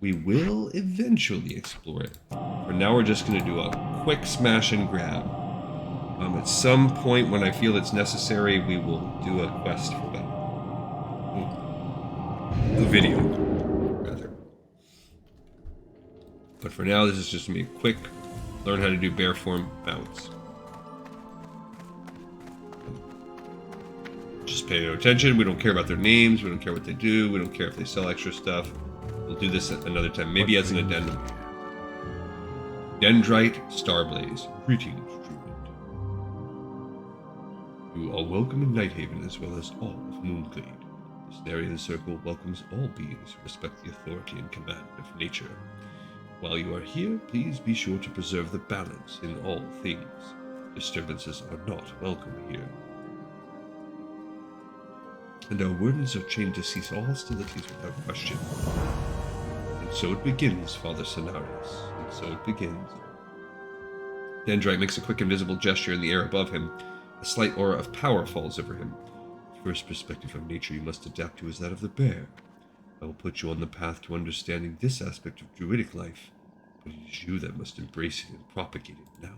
We will eventually explore it. For now we're just going to do a quick smash and grab. At some point when I feel it's necessary, we will do a quest for that. A video, rather. But for now, this is just going to be a quick learn how to do bear form bounce. Just pay no attention. We don't care about their names. We don't care what they do. We don't care if they sell extra stuff. We'll do this at another time. Maybe as an addendum. Dendrite Starblaze. Greetings, Druid. You are welcome in Nighthaven as well as all of Moonglade. The Cenarian Circle welcomes all beings who respect the authority and command of nature. While you are here, please be sure to preserve the balance in all things. Disturbances are not welcome here. And our wardens are trained to cease all hostilities without question. And so it begins, Father Cenarius. And so it begins. Dendrite makes a quick invisible gesture in the air above him. A slight aura of power falls over him. The first perspective of nature you must adapt to is that of the bear. I will put you on the path to understanding this aspect of druidic life, but it is you that must embrace it and propagate it now.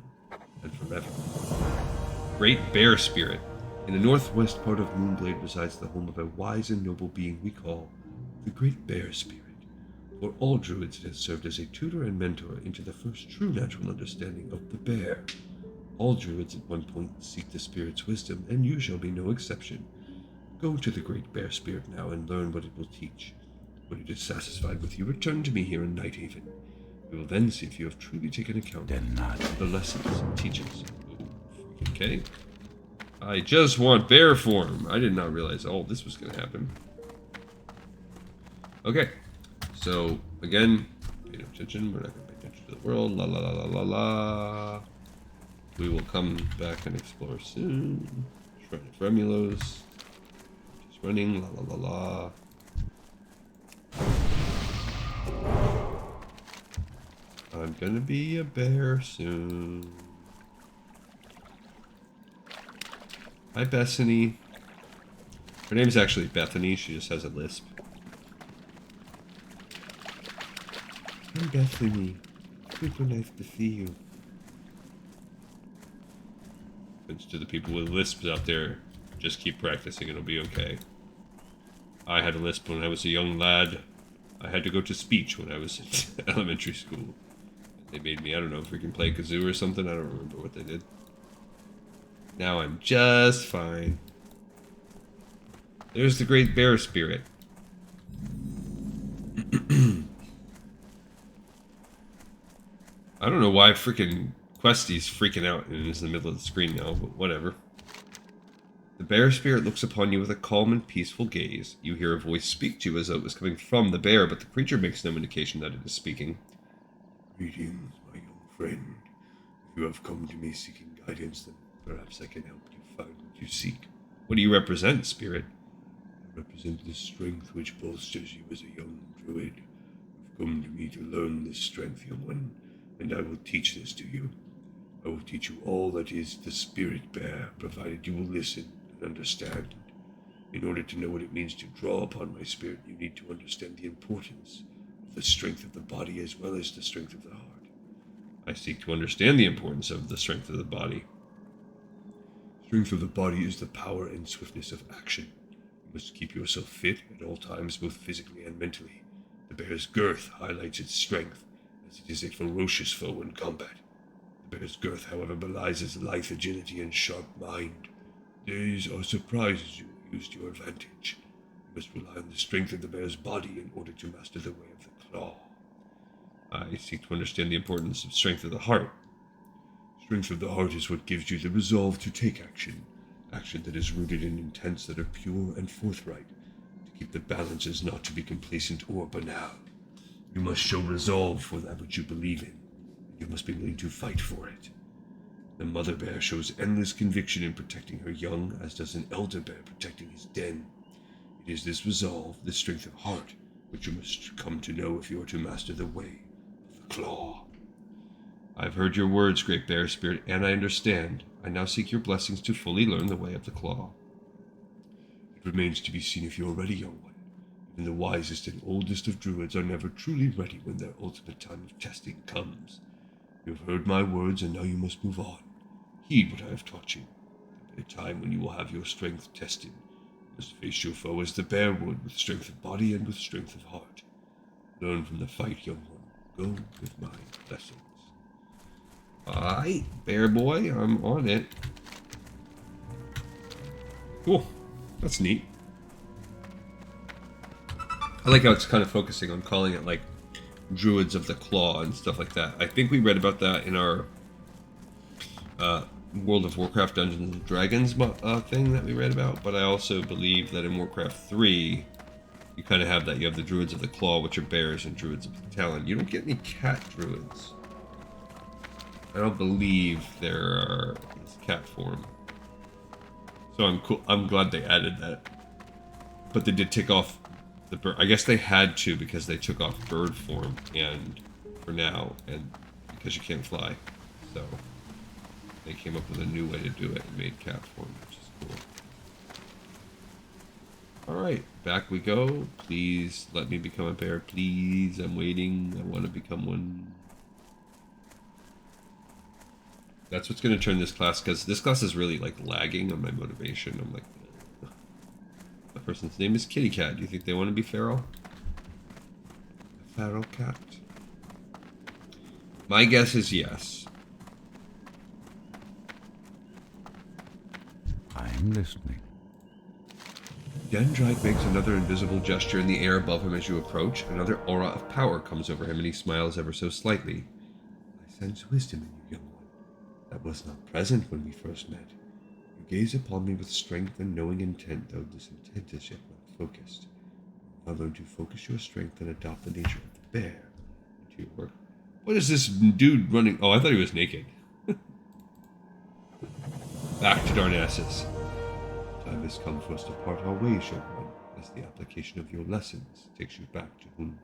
and forever. Great Bear Spirit. In the northwest part of Moonglade resides the home of a wise and noble being we call the Great Bear Spirit. For all druids, it has served as a tutor and mentor into the first true natural understanding of the bear. All druids at one point seek the spirit's wisdom, and you shall be no exception. Go to the Great Bear Spirit now and learn what it will teach. When it is satisfied with you, return to me here in Nighthaven. We will then see if you have truly taken account of the lessons it teaches. Oh, okay. I just want bear form. I did not realize all this was going to happen. Okay. So, again, pay no attention. We're not going to pay attention to the world. La la la la la la. We will come back and explore soon. Shrine of Remulos. Just running. La la la la. I'm gonna be a bear soon. Hi, Bethany. Her name's actually Bethany. She just has a lisp. I'm Bethany. Super nice to see you. And to the people with lisps out there, just keep practicing. It'll be okay. I had a lisp when I was a young lad. I had to go to speech when I was in elementary school. They made me, I don't know, freaking play kazoo or something. I don't remember what they did. Now I'm just fine. There's the Great Bear Spirit. I don't know why freaking Questy's freaking out and is in the middle of the screen now, but whatever. The Bear Spirit looks upon you with a calm and peaceful gaze. You hear a voice speak to you as though it was coming from the bear, but the creature makes no indication that it is speaking. Greetings, my young friend. If you have come to me seeking guidance, then perhaps I can help you find what you seek. What do you represent, Spirit? I represent the strength which bolsters you as a young druid. You've come to me to learn this strength, young one, and I will teach this to you. I will teach you all that is the spirit bear, provided you will listen and understand. In order to know what it means to draw upon my spirit, you need to understand the importance of the strength of the body as well as the strength of the heart. I seek to understand the importance of the strength of the body. Strength of the body is the power and swiftness of action. You must keep yourself fit at all times, both physically and mentally. The bear's girth highlights its strength, as it is a ferocious foe in combat. The bear's girth, however, belies its lithe agility and sharp mind. These are surprises you use to your advantage. You must rely on the strength of the bear's body in order to master the way of the claw. I seek to understand the importance of strength of the heart. Strength of the heart is what gives you the resolve to take action. Action that is rooted in intents that are pure and forthright. To keep the balance is not to be complacent or banal. You must show resolve for that which you believe in. You must be willing to fight for it. The mother bear shows endless conviction in protecting her young, as does an elder bear protecting his den. It is this resolve, this strength of heart, which you must come to know if you are to master the way of the claw. I've heard your words, Great Bear Spirit, and I understand. I now seek your blessings to fully learn the way of the claw. It remains to be seen if you are ready, young one. Even the wisest and oldest of druids are never truly ready when their ultimate time of testing comes. You have heard my words, and now you must move on. Heed what I have taught you. There will be a time when you will have your strength tested. You must face your foe as the bear would, with strength of body and with strength of heart. Learn from the fight, young one. Go with my blessings. Alright, bear boy, I'm on it. Cool. That's neat. I like how it's kind of focusing on calling it like Druids of the Claw and stuff like that. I think we read about that in our World of Warcraft Dungeons and Dragons thing that we read about, but I also believe that in Warcraft 3 you kind of have that. You have the Druids of the Claw, which are bears, and Druids of the Talon. You don't get any cat druids. I don't believe there are cat form. So I'm cool. I'm glad they added that. But they did take off the bird. I guess they had to because they took off bird form and for now, and because you can't fly. So they came up with a new way to do it and made cat form, which is cool. Alright, back we go. Please let me become a bear. Please, I'm waiting. I want to become one. That's what's going to turn this class, because this class is really, like, lagging on my motivation. I'm like, that person's name is Kitty Cat. Do you think they want to be feral? A feral cat? My guess is yes. I'm listening. Dendrite makes another invisible gesture in the air above him as you approach. Another aura of power comes over him, and he smiles ever so slightly. I sense wisdom in you, young one. That was not present when we first met. You gaze upon me with strength and knowing intent, though this intent is yet not focused. Now learn to focus your strength and adopt the nature of the bear into your work. What is this dude running? Oh, I thought he was naked. Back to Darnassus. Time has come for us to part our ways, young one, as the application of your lessons takes you back to whom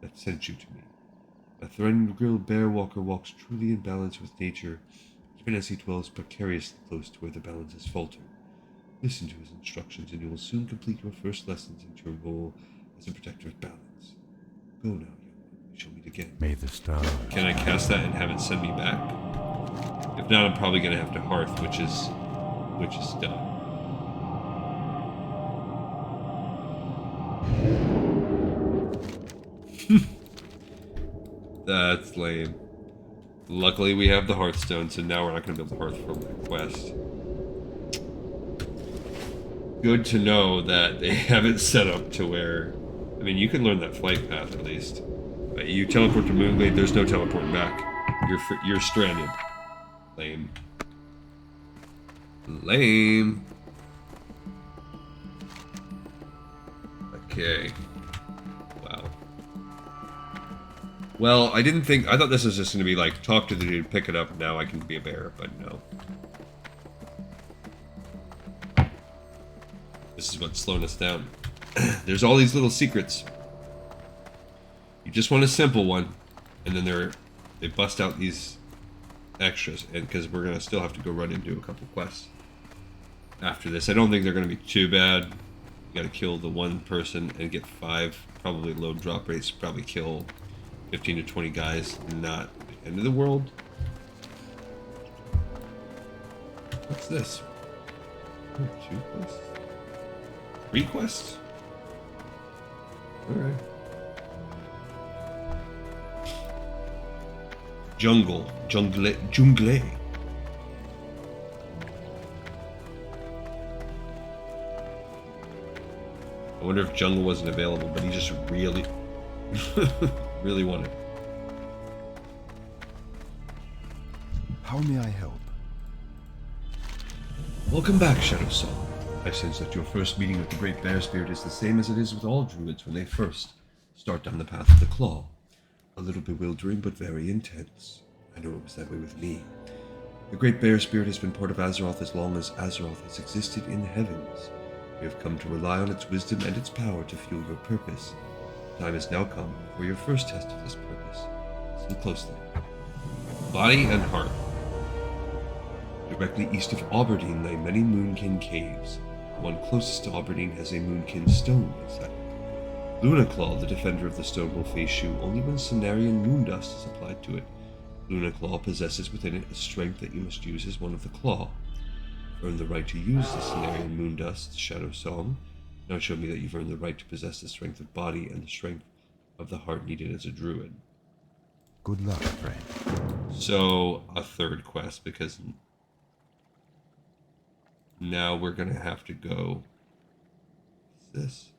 that sent you to me. A thread-grilled bear walker walks truly in balance with nature, even as he dwells precariously close to where the balance has faltered. Listen to his instructions, and you will soon complete your first lessons into your role as a protector of balance. Go now, young one. We shall meet again. May the stars. Can I cast that and have it send me back? If not, I'm probably going to have to hearth, which is dumb. That's lame. Luckily we have the Hearthstone, so now we're not going to be able to hearth from the quest. Good to know that they have it set up to where... I mean, you can learn that flight path at least. But you teleport to Moonglade, there's no teleporting back. You're stranded. Lame. Lame. Okay. Wow. Well, I thought this was just going to be like, talk to the dude, pick it up, now I can be a bear, but no. This is what's slowing us down. There's all these little secrets. You just want a simple one, and then they bust out these extras, and because we're going to still have to go run and do a couple quests after this. I don't think they're going to be too bad. You got to kill the one person and get 5, probably low drop rates, probably kill 15 to 20 guys, not the end of the world. What's this? Oh, 2 quests? 3 quests? Alright. Jungle. I wonder if jungle wasn't available, but he just really... really wanted. How may I help? Welcome back, Shadow Song. I sense that your first meeting with the Great Bear Spirit is the same as it is with all druids when they first start down the path of the Claw. A little bewildering, but very intense. I know it was that way with me. The Great Bear Spirit has been part of Azeroth as long as Azeroth has existed in the heavens. We have come to rely on its wisdom and its power to fuel your purpose. The time has now come for your first test of this purpose. Listen closely. Body and heart. Directly east of Auberdine lay many Moonkin caves. The one closest to Auberdine has a Moonkin stone inside it. Lunaclaw, the defender of the stone, will face you only when Cenarian moondust is applied to it. Lunaclaw possesses within it a strength that you must use as one of the Claw. Earn the right to use the Cenarian moondust, Shadow Song. Now show me that you've earned the right to possess the strength of body and the strength of the heart needed as a druid. Good luck, friend. So, a third quest, because now we're going to have to go... What's this?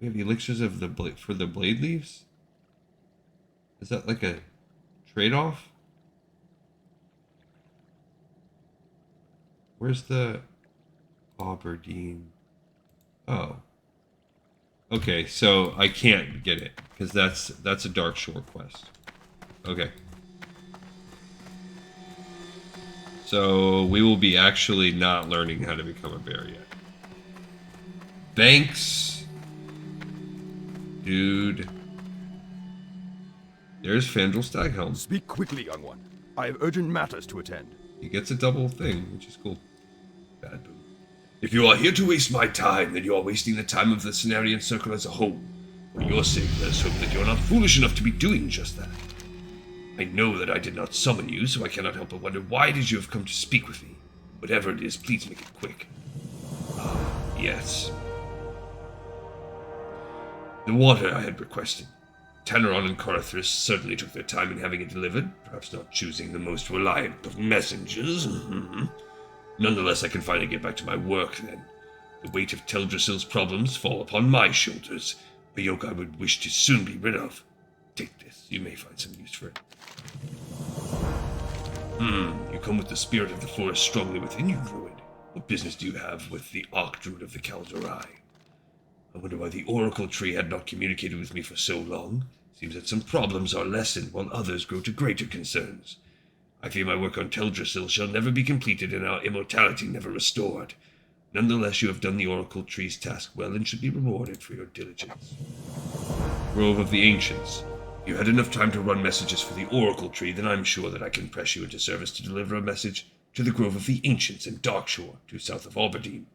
We have elixirs of the for the blade leaves? Is that like a trade-off? Where's the Auberdine? Oh. Okay, so I can't get it, because that's a Dark Shore quest. Okay. So we will be actually not learning how to become a bear yet. Thanks, dude. There's Fandral Staghelm. Speak quickly, young one. I have urgent matters to attend. He gets a double thing, which is cool. Bad boom. If you are here to waste my time, then you are wasting the time of the Cenarian Circle as a whole. For your sake, let us hope that you are not foolish enough to be doing just that. I know that I did not summon you, so I cannot help but wonder why did you have come to speak with me? Whatever it is, please make it quick. Yes. The water I had requested. Tanneron and Carathris certainly took their time in having it delivered, perhaps not choosing the most reliable of messengers. Nonetheless, I can finally get back to my work then. The weight of Teldrassil's problems fall upon my shoulders, a yoke I would wish to soon be rid of. Take this, you may find some use for it. You come with the spirit of the forest strongly within you, Druid. What business do you have with the Archdruid of the Kaldarai? I wonder why the Oracle Tree had not communicated with me for so long. Seems that some problems are lessened while others grow to greater concerns. I fear my work on Teldrassil shall never be completed and our immortality never restored. Nonetheless, you have done the Oracle Tree's task well and should be rewarded for your diligence. Grove of the Ancients. If you had enough time to run messages for the Oracle Tree, then I'm sure that I can press you into service to deliver a message to the Grove of the Ancients in Darkshore, due south of Aberdeen.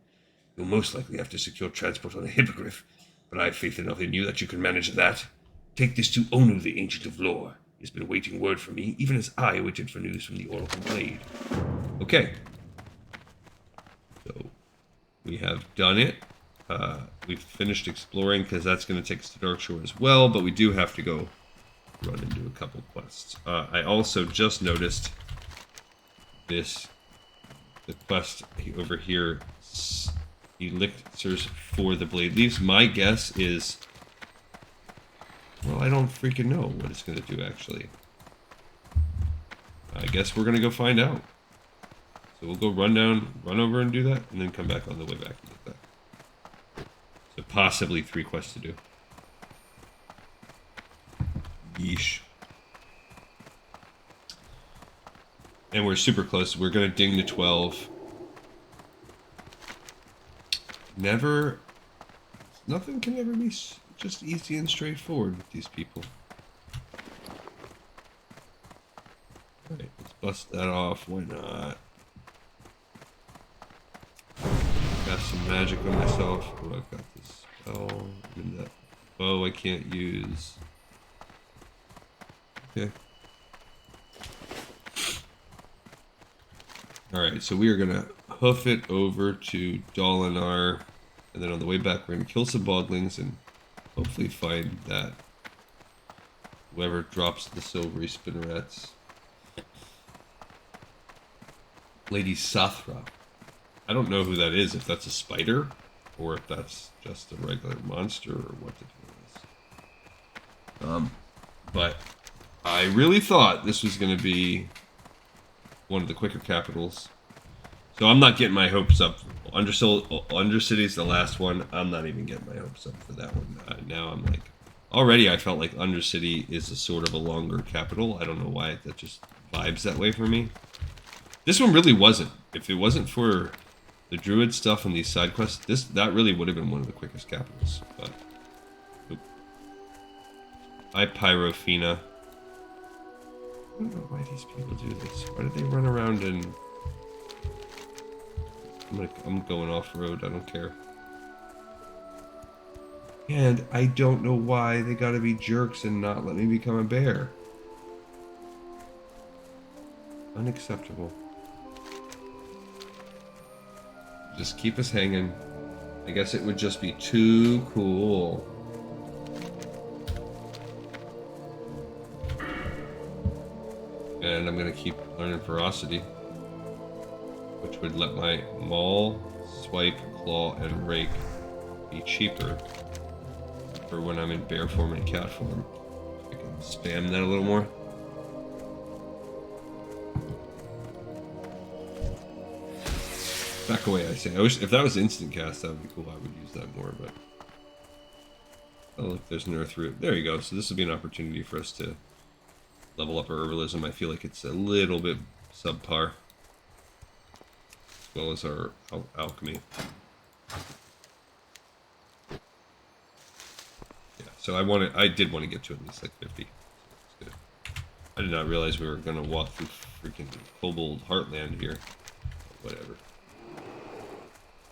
You'll most likely have to secure transport on a hippogriff, but I have faith enough in you that you can manage that. Take this to Onu, the Ancient of Lore. He has been awaiting word from me, even as I waited for news from the Oracle Blade. Okay. So, we have done it. We've finished exploring, because that's going to take us to Darkshore as well, but we do have to go run and do a couple quests. I also just noticed the quest over here, Elixirs for the Blade Leaves. My guess is, well, I don't freaking know what it's going to do, actually. I guess we're going to go find out. So we'll go run over and do that, and then come back on the way back and get that. So possibly 3 quests to do. Yeesh. And we're super close. We're going to ding the 12. Nothing can ever be just easy and straightforward with these people. Alright, let's bust that off. Why not? Got some magic on myself. Oh, I've got this spell. And that bow I can't use. Okay. Alright, so we are going to hoof it over to Dalinar, and then on the way back we're going to kill some boglings and hopefully find that whoever drops the silvery spinnerets. Lady Sathra. I don't know who that is, if that's a spider, or if that's just a regular monster, or what the deal is. But I really thought this was going to be one of the quicker capitals. So I'm not getting my hopes up. Undercity's the last one. I'm not even getting my hopes up for that one. Now I'm like... Already I felt like Undercity is a sort of a longer capital. I don't know why. That just vibes that way for me. This one really wasn't. If it wasn't for the druid stuff and these side quests, that really would have been one of the quickest capitals. But... Oop. Hi, Pyrophena. I don't know why these people do this. Why do they run around and... I'm going off-road, I don't care. And I don't know why they gotta be jerks and not let me become a bear. Unacceptable. Just keep us hanging. I guess it would just be too cool. And I'm gonna keep learning ferocity, which would let my maul, swipe, claw, and rake be cheaper for when I'm in bear form and cat form. I can spam that a little more. Back away, I say. I wish if that was instant cast, that would be cool. I would use that more, but oh look, there's an earth root. There you go. So this would be an opportunity for us to level up our herbalism. I feel like it's a little bit subpar, as well as our alchemy. Yeah, so I did want to get to at least like 50. So that's good. I did not realize we were going to walk through freaking Kobold Heartland here. Whatever.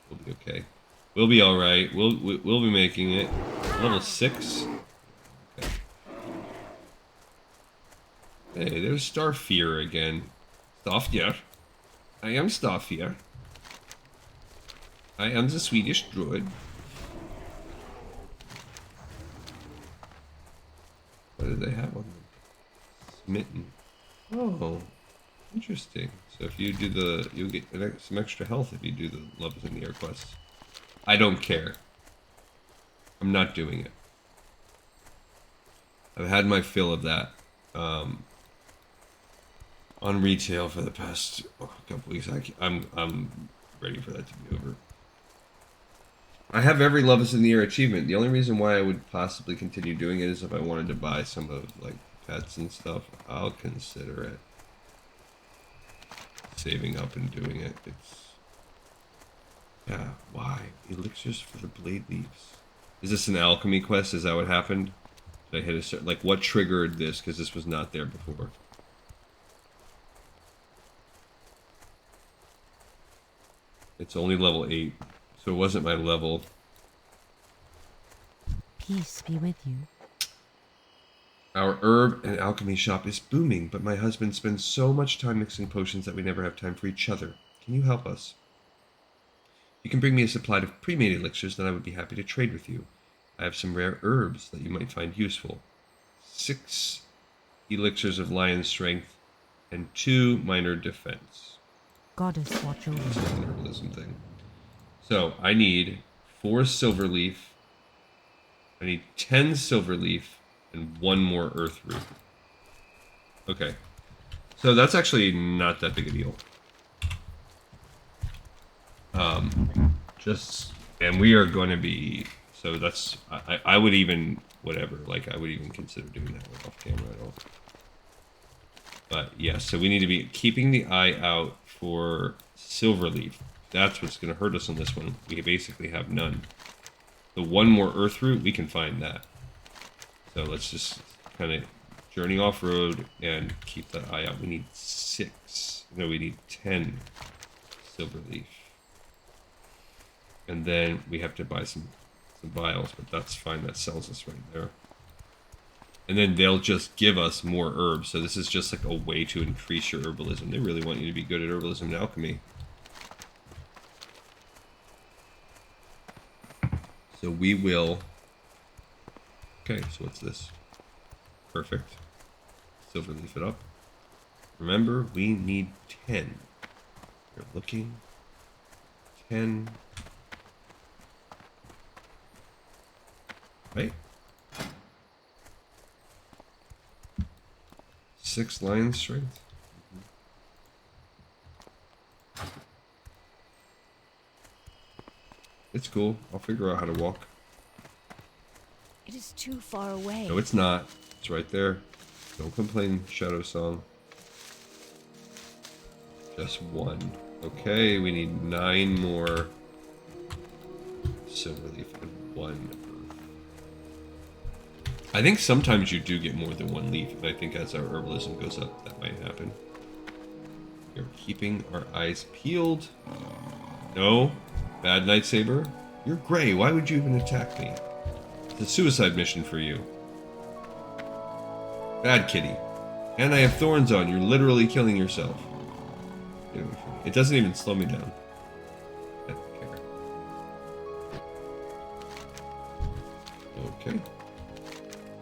We'll be okay. We'll be all right. We'll be making it. Level 6. Okay. Hey, there's Starfear again. Starfear. I am Starfear. I am the Swedish druid. What do they have on them? Smitten. Oh, interesting. So if you do the, you'll get some extra health if you do the Levels in the Air quests. I don't care. I'm not doing it. I've had my fill of that on retail for the past couple weeks. I'm ready for that to be over. I have every Levels in the Air achievement. The only reason why I would possibly continue doing it is if I wanted to buy some of like pets and stuff. I'll consider it. Saving up and doing it. It's yeah. Why elixirs for the blade leaves? Is this an alchemy quest? Is that what happened? Did I hit a certain, like what triggered this? Because this was not there before. It's only level 8, so it wasn't my level. Peace be with you. Our herb and alchemy shop is booming, but my husband spends so much time mixing potions that we never have time for each other. Can you help us? You can bring me a supply of pre-made elixirs, then I would be happy to trade with you. I have some rare herbs that you might find useful. 6 elixirs of lion strength and 2 minor defense. Goddess watch over. This is an herbalism thing. So I need 4 silver leaf. I need 10 silver leaf and 1 more earth root. Okay. So that's actually not that big a deal. And we are going to be, so that's, I would even, whatever, like I would even consider doing that one off camera at all. But yeah, so we need to be keeping the eye out for Silverleaf. That's what's going to hurt us on this one. We basically have none. The 1 more earth root, we can find that. So let's just kind of journey off-road and keep that eye out. We need 6. No, we need 10 Silverleaf. And then we have to buy some vials, but that's fine. That sells us right there. And then they'll just give us more herbs. So this is just like a way to increase your herbalism. They really want you to be good at herbalism and alchemy. So we will... Okay, so what's this? Perfect. Silverleaf it up. Remember, we need 10. We're looking. 10. Right? 6 lion strength. It's cool. I'll figure out how to walk. It is too far away. No, it's not. It's right there. Don't complain, Shadow Song. Just 1. Okay, we need 9 more Silverleaf and 1 earth. I think sometimes you do get more than 1 leaf, and I think as our herbalism goes up, that might happen. We're keeping our eyes peeled. No. Bad Nightsaber. You're gray. Why would you even attack me? It's a suicide mission for you. Bad kitty. And I have thorns on. You're literally killing yourself. It doesn't even slow me down. I don't care. Okay.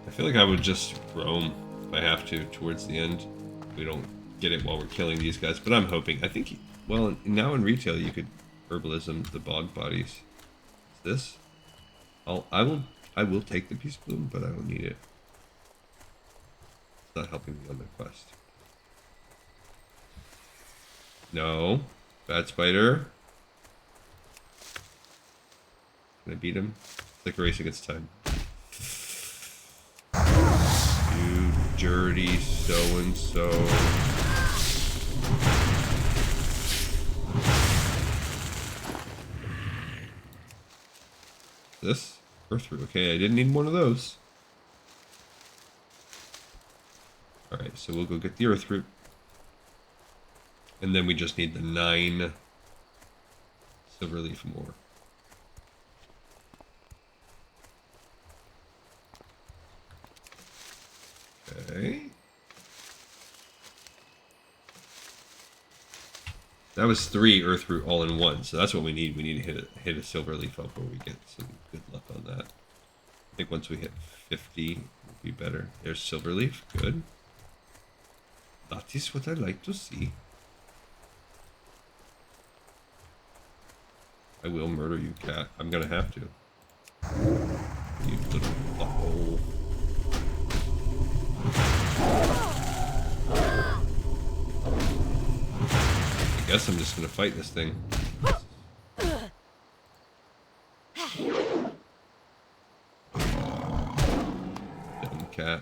I feel like I would just roam if I have to towards the end. We don't get it while we're killing these guys, but I'm hoping. I think, well, now in retail you could herbalism the bog bodies. Is this? I will take the peace bloom, but I don't need it. It's not helping me on my quest. No. Bad spider. Can I beat him? It's like a race against time. You dirty so-and-so. This? Earth root. Okay, I didn't need one of those. Alright, so we'll go get the earth root. And then we just need the 9 silverleaf more. Okay. That was 3 earth root all in one, so that's what we need. We need to hit a silver leaf up where we get some good luck on that. I think once we hit 50, it'll be better. There's silver leaf, good. That is what I like to see. I will murder you, cat. I'm gonna have to. You little butthole. I guess I'm just gonna fight this thing. Dumb cat.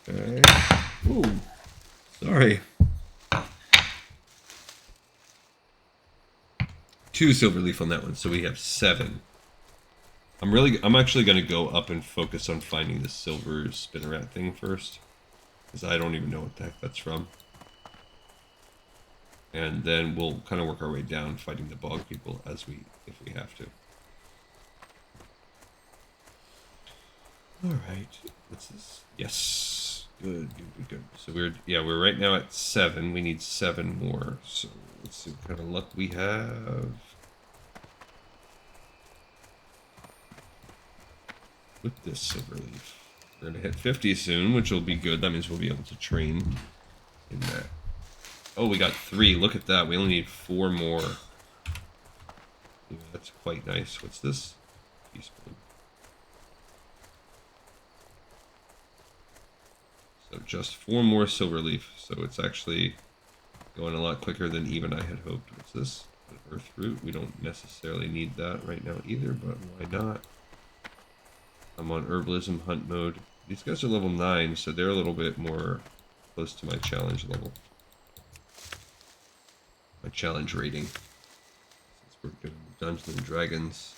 Okay. Ooh. Sorry. 2 silver leaf on that one, so we have 7. I'm actually gonna go up and focus on finding the silver spinnerat thing first, because I don't even know what the heck that's from. And then we'll kind of work our way down fighting the bog people if we have to. Alright, what's this? Yes. Good. So we're right now at 7. We need 7 more. So let's see what kind of luck we have. With this silver leaf. We're gonna hit 50 soon, which will be good. That means we'll be able to train in that. Oh, we got 3. Look at that. We only need 4 more. Yeah, that's quite nice. What's this? Teaspoon. So just 4 more silver leaf. So it's actually going a lot quicker than even I had hoped. What's this? An earth root. We don't necessarily need that right now either, but why not? I'm on herbalism hunt mode. These guys are level 9, so they're a little bit more close to my challenge level. My challenge rating. Since we're doing Dungeons and Dragons.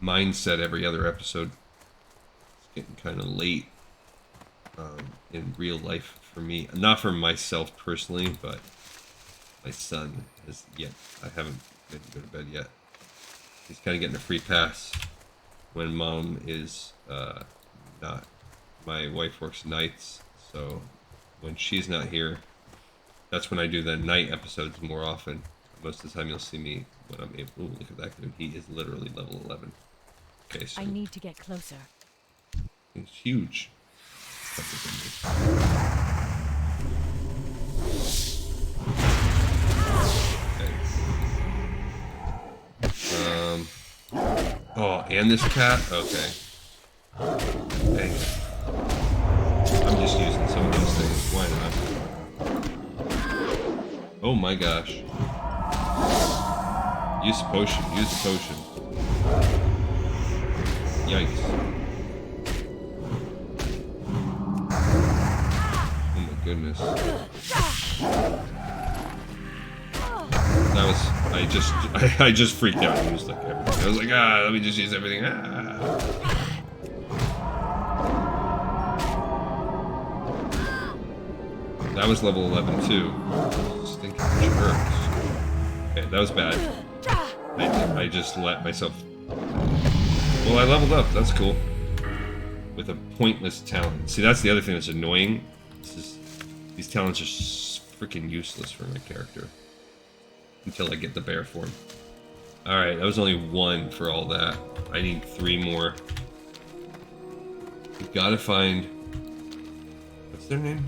Mindset every other episode. It's getting kind of late in real life for me. Not for myself personally, but my son has yet. I haven't been to go to bed yet. He's kind of getting a free pass when mom is not. My wife works nights, so when she's not here, that's when I do the night episodes more often. Most of the time you'll see me when I'm able. Ooh, look at that dude. He is literally level 11. Okay, so I need to get closer. he's huge. Oh, and this cat? Okay. Dang it. I'm just using some of those things. Why not? Oh my gosh. Use potion. Use the potion. Yikes. Oh my goodness. That was... I just freaked out and used like everything. I was like, let me just use everything. That was level 11 too. Stinking jerks. Okay, that was bad. I just let myself... Well, I leveled up. That's cool. With a pointless talent. See, that's the other thing that's annoying. These talents are freaking useless for my character. Until I get the bear form. Alright, that was only 1 for all that. I need 3 more. We've got to find... What's their name?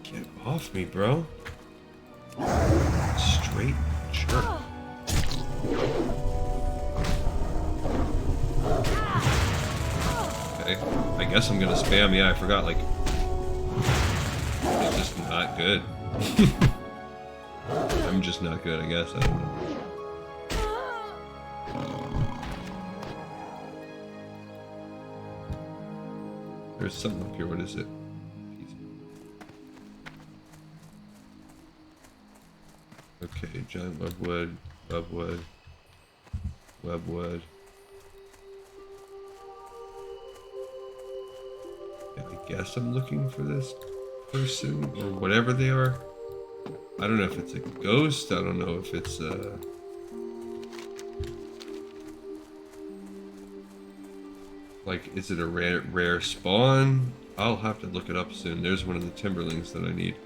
Get off me, bro. Straight jerk. Okay, I guess I'm gonna spam. Yeah, I forgot, like... It's just not good. I'm just not good, I guess. I don't know. There's something up here. What is it? Okay, giant webwood, webwood, webwood. Yeah, I guess I'm looking for this person or whatever they are. I don't know if it's a ghost. I don't know if it's Like, is it a rare spawn? I'll have to look it up soon. There's one of the timberlings that I need.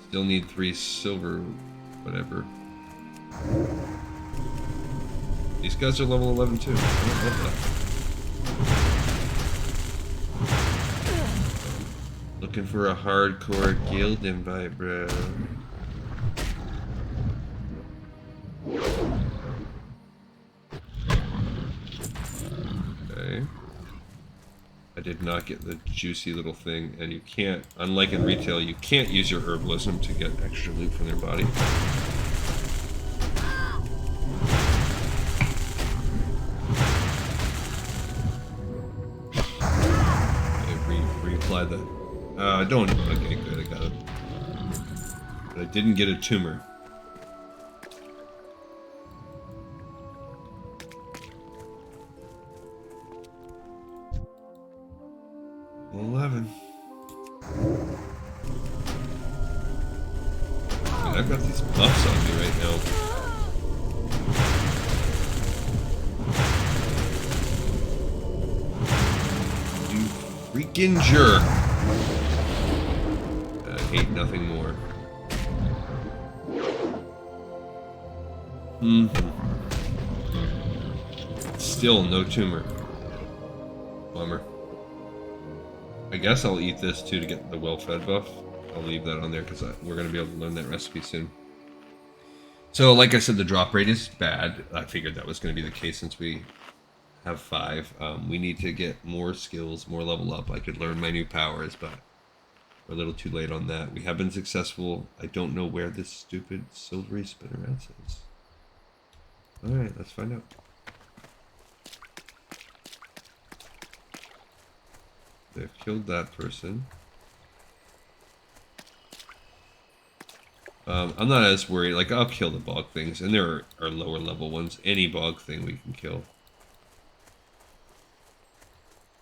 Still need 3 silver, whatever. These guys are level 11 too. I don't love that. Looking for a hardcore guild invite, bro. Okay. I did not get the juicy little thing, and you can't, unlike in retail, you can't use your herbalism to get extra loot from their body. Okay, reapply that. I don't. Okay, good, I got it. But I didn't get a tumor. I've got these buffs on me right now. You freaking jerk. I hate nothing more. Still no tumor. Bummer. I guess I'll eat this too to get the well-fed buff. I'll leave that on there because we're going to be able to learn that recipe soon. So, like I said, the drop rate is bad. I figured that was going to be the case since we have 5. We need to get more skills, more level up. I could learn my new powers, but we're a little too late on that. We have been successful. I don't know where this stupid silvery spinneret is. Alright, let's find out. They've killed that person. I'm not as worried. Like, I'll kill the bog things, and there are lower level ones. Any bog thing we can kill.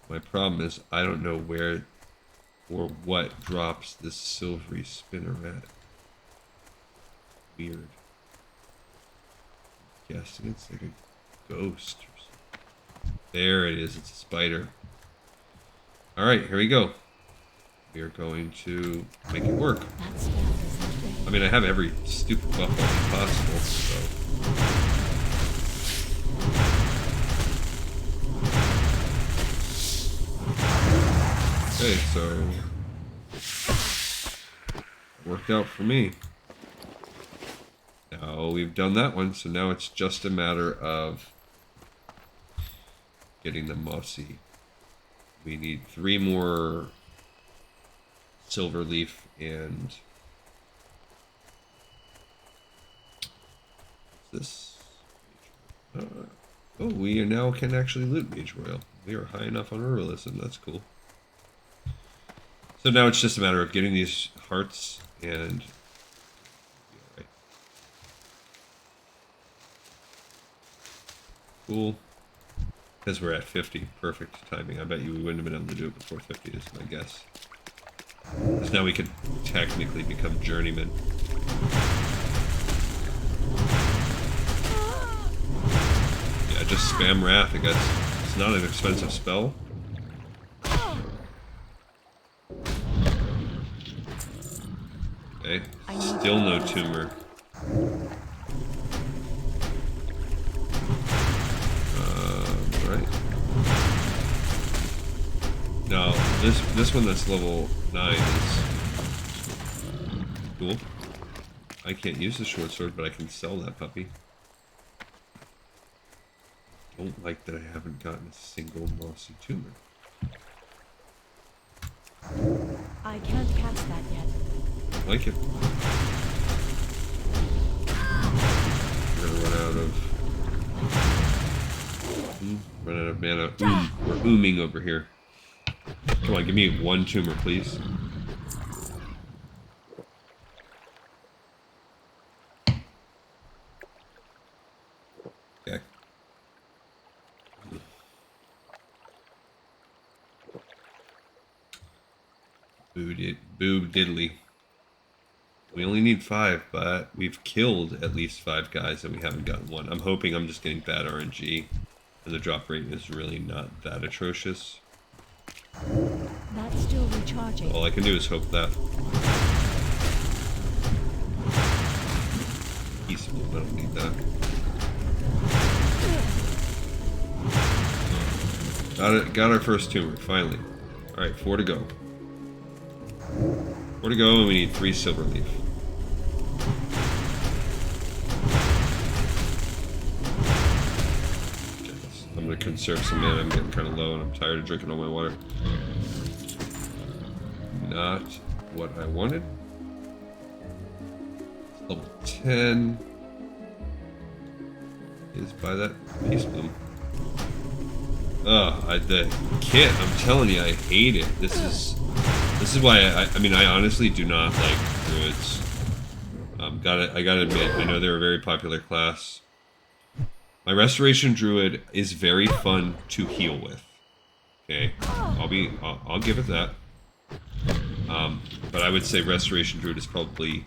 My problem is I don't know where or what drops this silvery spinneret. Weird. I'm guessing it's like a ghost or something. There it is. It's a spider. Alright, here we go. We are going to make it work. I mean, I have every stupid buff possible, so... Okay, so... it worked out for me. Now we've done that one, so now it's just a matter of getting the mossy. We need 3 more silver leaf and... this? Oh, we now can actually loot Mage Royal. We are high enough on herbalism, that's cool. So now it's just a matter of getting these hearts and... Right. Cool. Because we're at 50. Perfect timing. I bet you we wouldn't have been able to do it before 50 is my guess. Because now we could technically become journeymen. Yeah, just spam Wrath, I guess. It's not an expensive spell. Okay. Still no tumor. Right. Now, this one that's level 9 is cool. I can't use the short sword, but I can sell that puppy. Don't like that I haven't gotten a single mossy tumor. I can't cast that yet. Like it. We're gonna run out of mana. We're ooming over here. Come on, give me 1 tumor, please. Okay. Boo diddly. We only need 5, but we've killed at least 5 guys and we haven't gotten one. I'm hoping I'm just getting bad RNG and the drop rate is really not that atrocious. That's still recharging. All I can do is hope that. Peaceable, I don't need that. Got our first tumor, finally. Alright, 4 to go. 4 to go, and we need 3 silver leaf. I'm gonna conserve some mana, I'm getting kind of low and I'm tired of drinking all my water. Not what I wanted. Level 10 is by that Peace Bloom. The kit, I'm telling you, I hate it. This is why I mean, I honestly do not like druids. I gotta admit, I know they're a very popular class. My restoration druid is very fun to heal with. Okay, I'll give it that. But I would say restoration druid is probably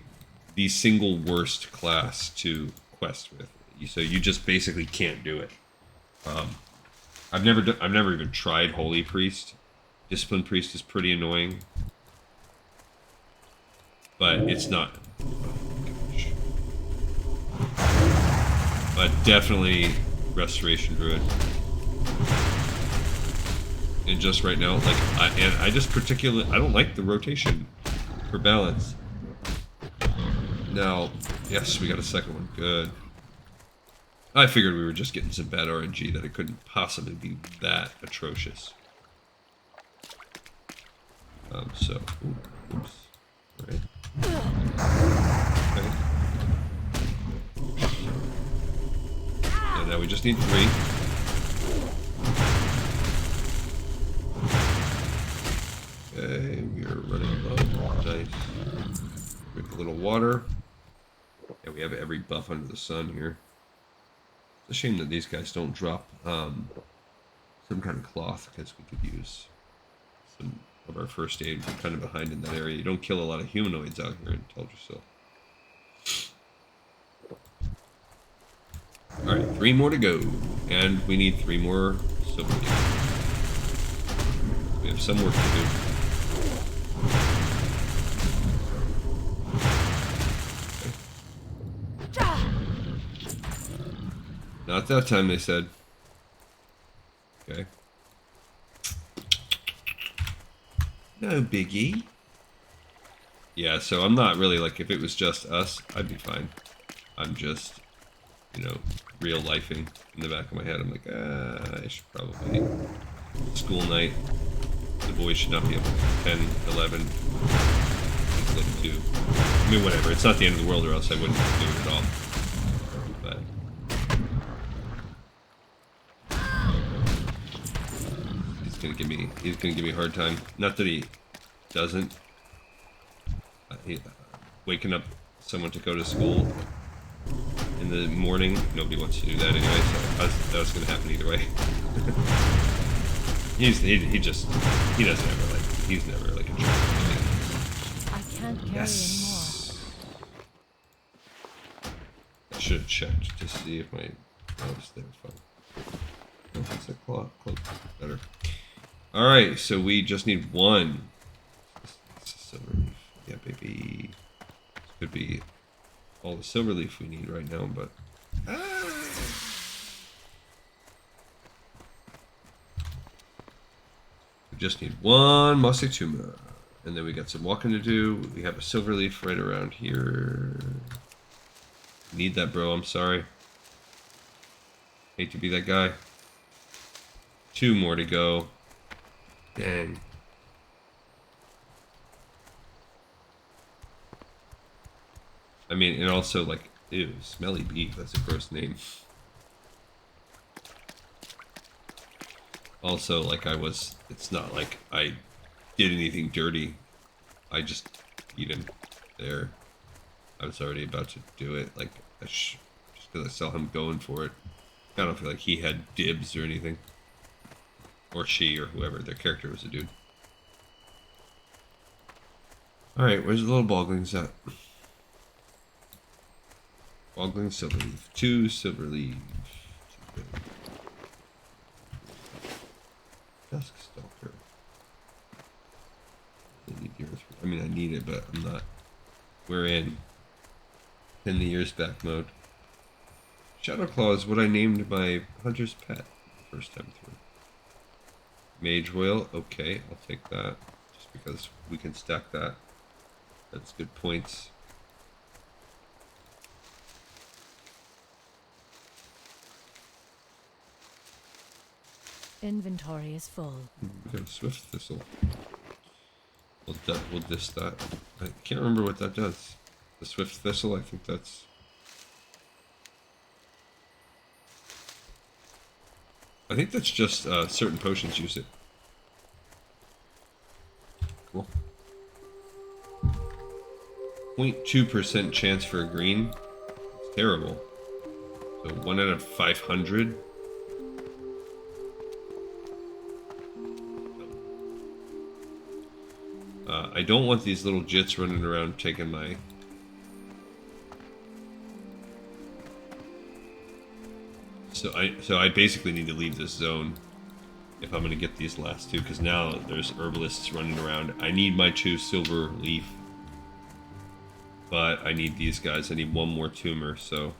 the single worst class to quest with. So you just basically can't do it. I've never even tried Holy Priest. Discipline Priest is pretty annoying, but it's not. Oh gosh. But definitely Restoration Druid. And just right now, like I don't like the rotation for balance. Now, yes, we got a second one. Good. I figured we were just getting some bad RNG, that it couldn't possibly be that atrocious. Oops. Alright. Okay. And now we just need 3. Okay, we are running low. Nice. Drink a little water. Yeah, we have every buff under the sun here. It's a shame that these guys don't drop some kind of cloth, because we could use some of our first aid. We're kind of behind in that area. You don't kill a lot of humanoids out here in Teldrassil. Alright, 3 more to go. And we need 3 more silver. We have some work to do. Not that time, they said. Okay. No biggie. Yeah, so I'm not really, like, if it was just us, I'd be fine. I'm just, you know, real lifing in the back of my head. I'm like, I should probably... School night. The boys should not be up at 10, 11, 2. I mean, whatever. It's not the end of the world, or else I wouldn't do it at all. But... He's gonna give me a hard time. Not that he doesn't. Waking up someone to go to school in the morning, nobody wants to do that anyway, so that's gonna happen either way. He's never like a jerk. I can't carry anymore. I should have checked to see if my was there. Fine. Oh, it's a clock. Better. Alright, so we just need 1. Silver leaf. Yeah, baby. This could be all the silver leaf we need right now, but... We just need 1 mossy tumor. And then we got some walking to do. We have a silver leaf right around here. Need that, bro. I'm sorry. Hate to be that guy. 2 more to go. Dang. I mean, and also, like, ew, smelly beef, that's a gross name. Also, like, it's not like I did anything dirty. I just eat him there. I was already about to do it, like, just because I saw him going for it. I don't feel like he had dibs or anything. Or she, or whoever, their character was a dude. Alright, where's the little boglings at? Boggling Silverleaf. 2 Silverleaf. Duskstalker. I need the earth. I mean, I need it, but I'm not. We're in pin the ears back mode. Shadowclaw is what I named my hunter's pet first time through. Mage Oil, okay, I'll take that. Just because we can stack that. That's good points. Inventory is full. We got a Swift Thistle. We'll diss that. I can't remember what that does. The Swift Thistle, I think that's... I think that's just certain potions use it. Cool. 0.2% chance for a green. It's terrible. So 1 out of 500. I don't want these little jits running around taking my... So I basically need to leave this zone if I'm going to get these last two, because now there's herbalists running around. I need my 2 silver leaf, but I need these guys. I need 1 more tumor, so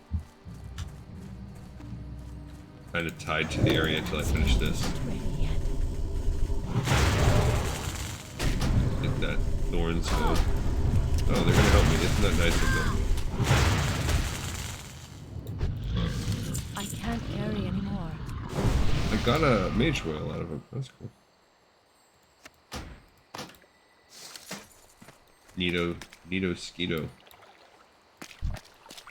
kind of tied to the area until I finish this. Get that thorns go. Oh, they're gonna help me. Isn't that nice of them? I can't carry anymore. I got a mage oil out of it. That's cool. Neato Skeeto.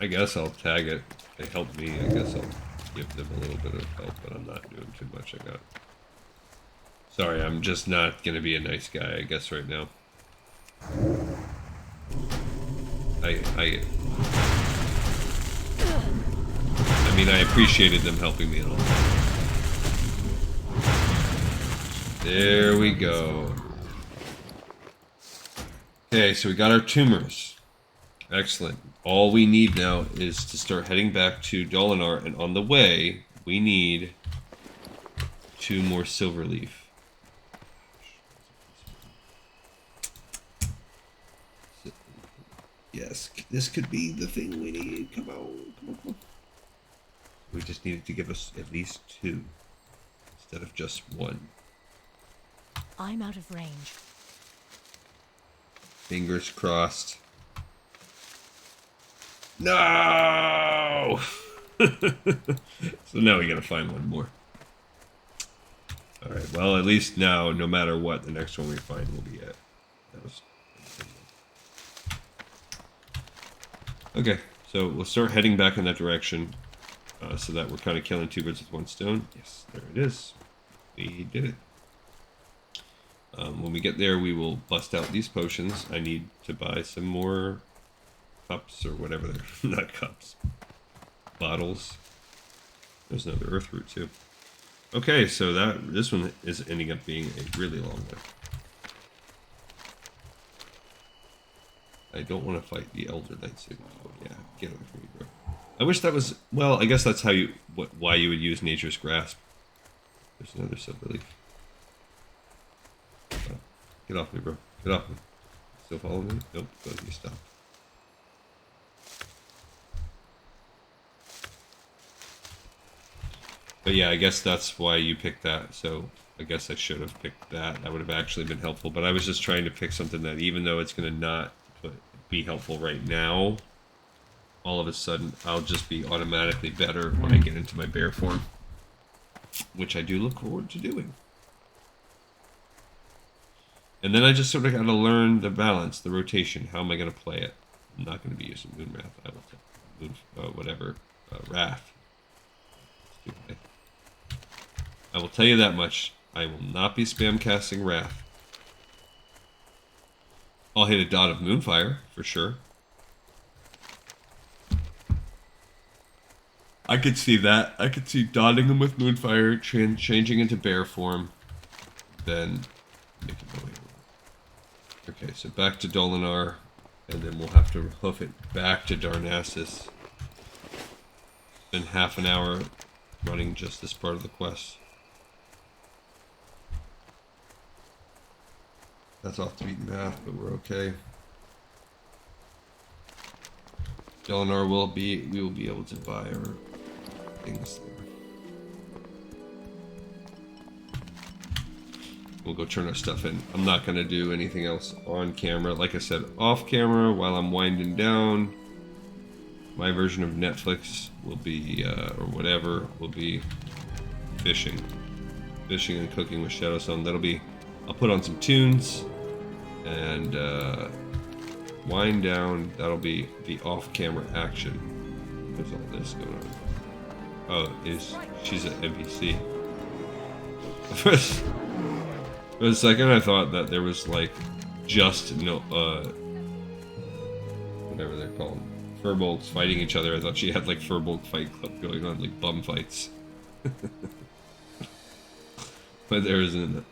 I guess I'll tag it. They helped me. I guess I'll give them a little bit of help, but I'm not doing too much. I got. Sorry, I'm just not gonna be a nice guy, I guess, right now. I mean, I appreciated them helping me and all. There we go. Okay, so we got our tumors. Excellent. All we need now is to start heading back to Dolinar, and on the way, we need 2 more Silverleaf. Yes, this could be the thing we need. Come on, come on, come on. We just needed to give us at least 2 instead of just 1. I'm out of range. Fingers crossed. No! So now we gotta find 1 more. Alright, well, at least now, no matter what, the next one we find will be it. That was... Okay, so we'll start heading back in that direction so that we're kind of killing 2 birds with 1 stone. Yes, there it is. We did it. When we get there, we will bust out these potions. I need to buy some more cups or whatever they're... not cups. Bottles. There's another earth root too. Okay, so this one is ending up being a really long one. I don't want to fight the Elder Knights. Oh, yeah, get away from me, bro. I wish that was... Well, I guess that's how you... why you would use Nature's Grasp. There's another Silverleaf. Oh, get off me, bro. Get off me. Still following me? Nope, good, you stop. But yeah, I guess that's why you picked that, so I guess I should have picked that. That would have actually been helpful, but I was just trying to pick something that, even though it's going to not be helpful right now, all of a sudden I'll just be automatically better when I get into my bear form, which I do look forward to doing. And then I just sort of got to learn the balance, the rotation. How am I going to play it? I'm not going to be using Moonwrath. I will take Wrath. I will tell you that much. I will not be spam casting Wrath. I'll hit a dot of Moonfire, for sure. I could see that. I could see dotting them with Moonfire, changing into bear form, then making my way over. Okay, so back to Dolinar, and then we'll have to hoof it back to Darnassus. been half an hour running just this part of the quest. That's off the beaten path, but we're okay. Eleanor we will be able to buy our things there. We'll go turn our stuff in. I'm not gonna do anything else on camera. Like I said, off camera while I'm winding down. My version of Netflix will be, or whatever, will be fishing. Fishing and cooking with Shadowstone. That'll be, I'll put on some tunes and wind down. That'll be the off-camera action. What's all this going on? Oh, she's an NPC. For a second I thought that there was like just no, whatever they're called. Furbolgs fighting each other. I thought she had like Furbolg fight club going on, like bum fights. But there isn't.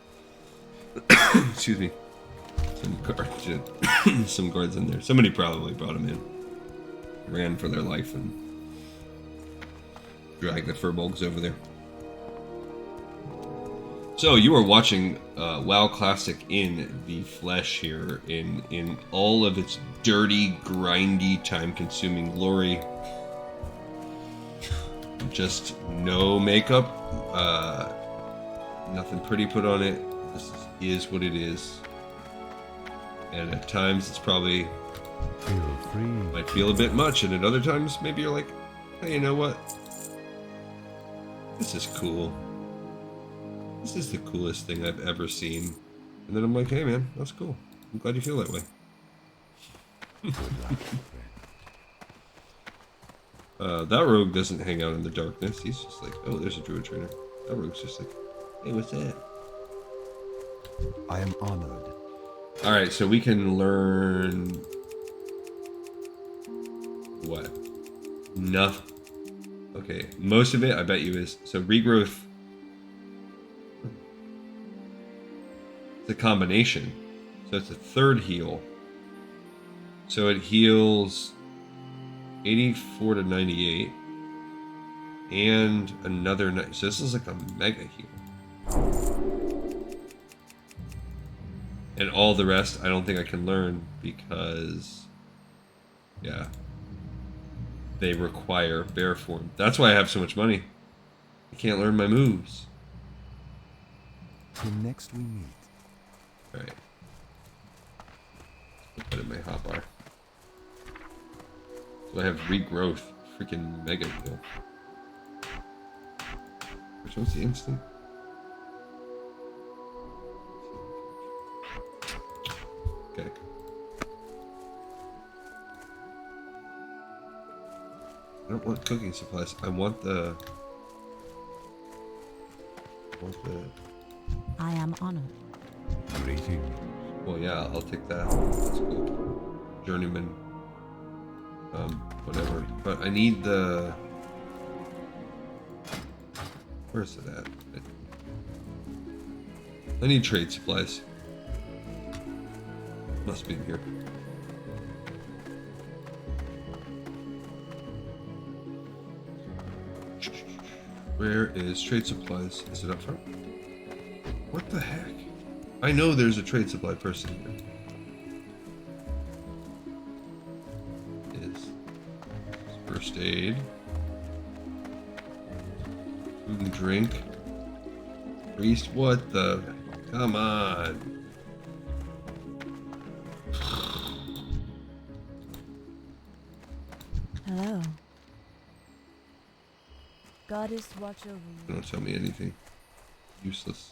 Excuse me. Some guards in there. Somebody probably brought them in. Ran for their life and dragged the Furbolgs over there. So you are watching WoW Classic in the flesh here, in all of its dirty, grindy, time-consuming glory. Just no makeup, nothing pretty put on it. This is what it is. And at times it's probably might feel a bit much, and at other times maybe you're like, hey, you know what? This is cool. This is the coolest thing I've ever seen. And then I'm like, hey man, that's cool. I'm glad you feel that way. That rogue doesn't hang out in the darkness. He's just like, oh, there's a druid trainer. That rogue's just like, hey, what's that? I am honored. Alright, so we can learn... what? Nothing. Okay, most of it, I bet you, is... So regrowth... It's a combination. So it's a third heal. So it heals 84 to 98. And another... So this is like a mega heal. And all the rest, I don't think I can learn because... yeah. They require bear form. That's why I have so much money. I can't learn my moves. Till next we meet. Alright. Put in my hotbar. So I have regrowth. Freaking mega heal. Which one's the instant? Okay. I don't want cooking supplies. I want the... I am honored. Greetings. Well, yeah, I'll take that. That's cool. Journeyman. Whatever. But I need the... Where's it at? I need trade supplies. Must be in here. Where is trade supplies? Is it up front? What the heck? I know there's a trade supply person here. Is first aid, food and drink, priest. What the? Come on. Hello. Goddess, watch over you. Don't tell me anything. Useless.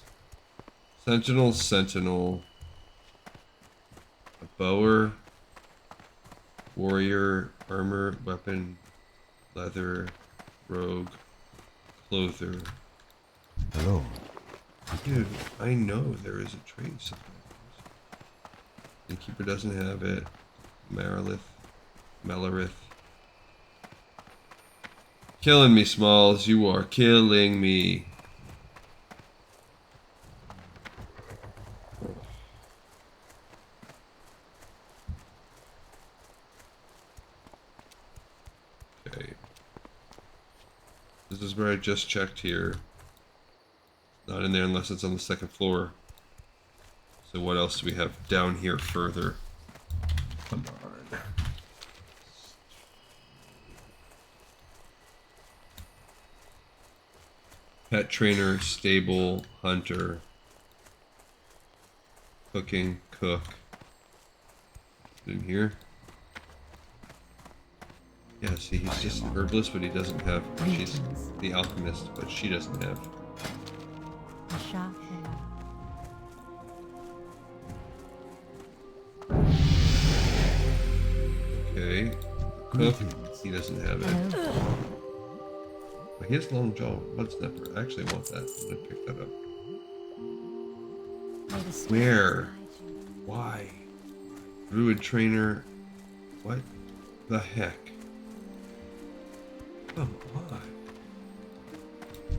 Sentinel, sentinel. A bower. Warrior, armor, weapon, leather, rogue, clother. Hello. Dude, I know there is a trade supply. Innkeeper doesn't have it. Melarith. Killing me, Smalls. You are killing me. Okay. This is where I just checked here. Not in there unless it's on the second floor. So what else do we have down here further? Come on. Pet trainer, stable, hunter, cooking, cook. In here. Yeah, see, he's just an herbalist, but he doesn't have. She's the alchemist, but she doesn't have. Okay. Cook. He doesn't have it. But he has long jaw. Mud snapper. I actually want that. I'm gonna pick that up. Where? Why? Druid trainer. What the heck? Come on.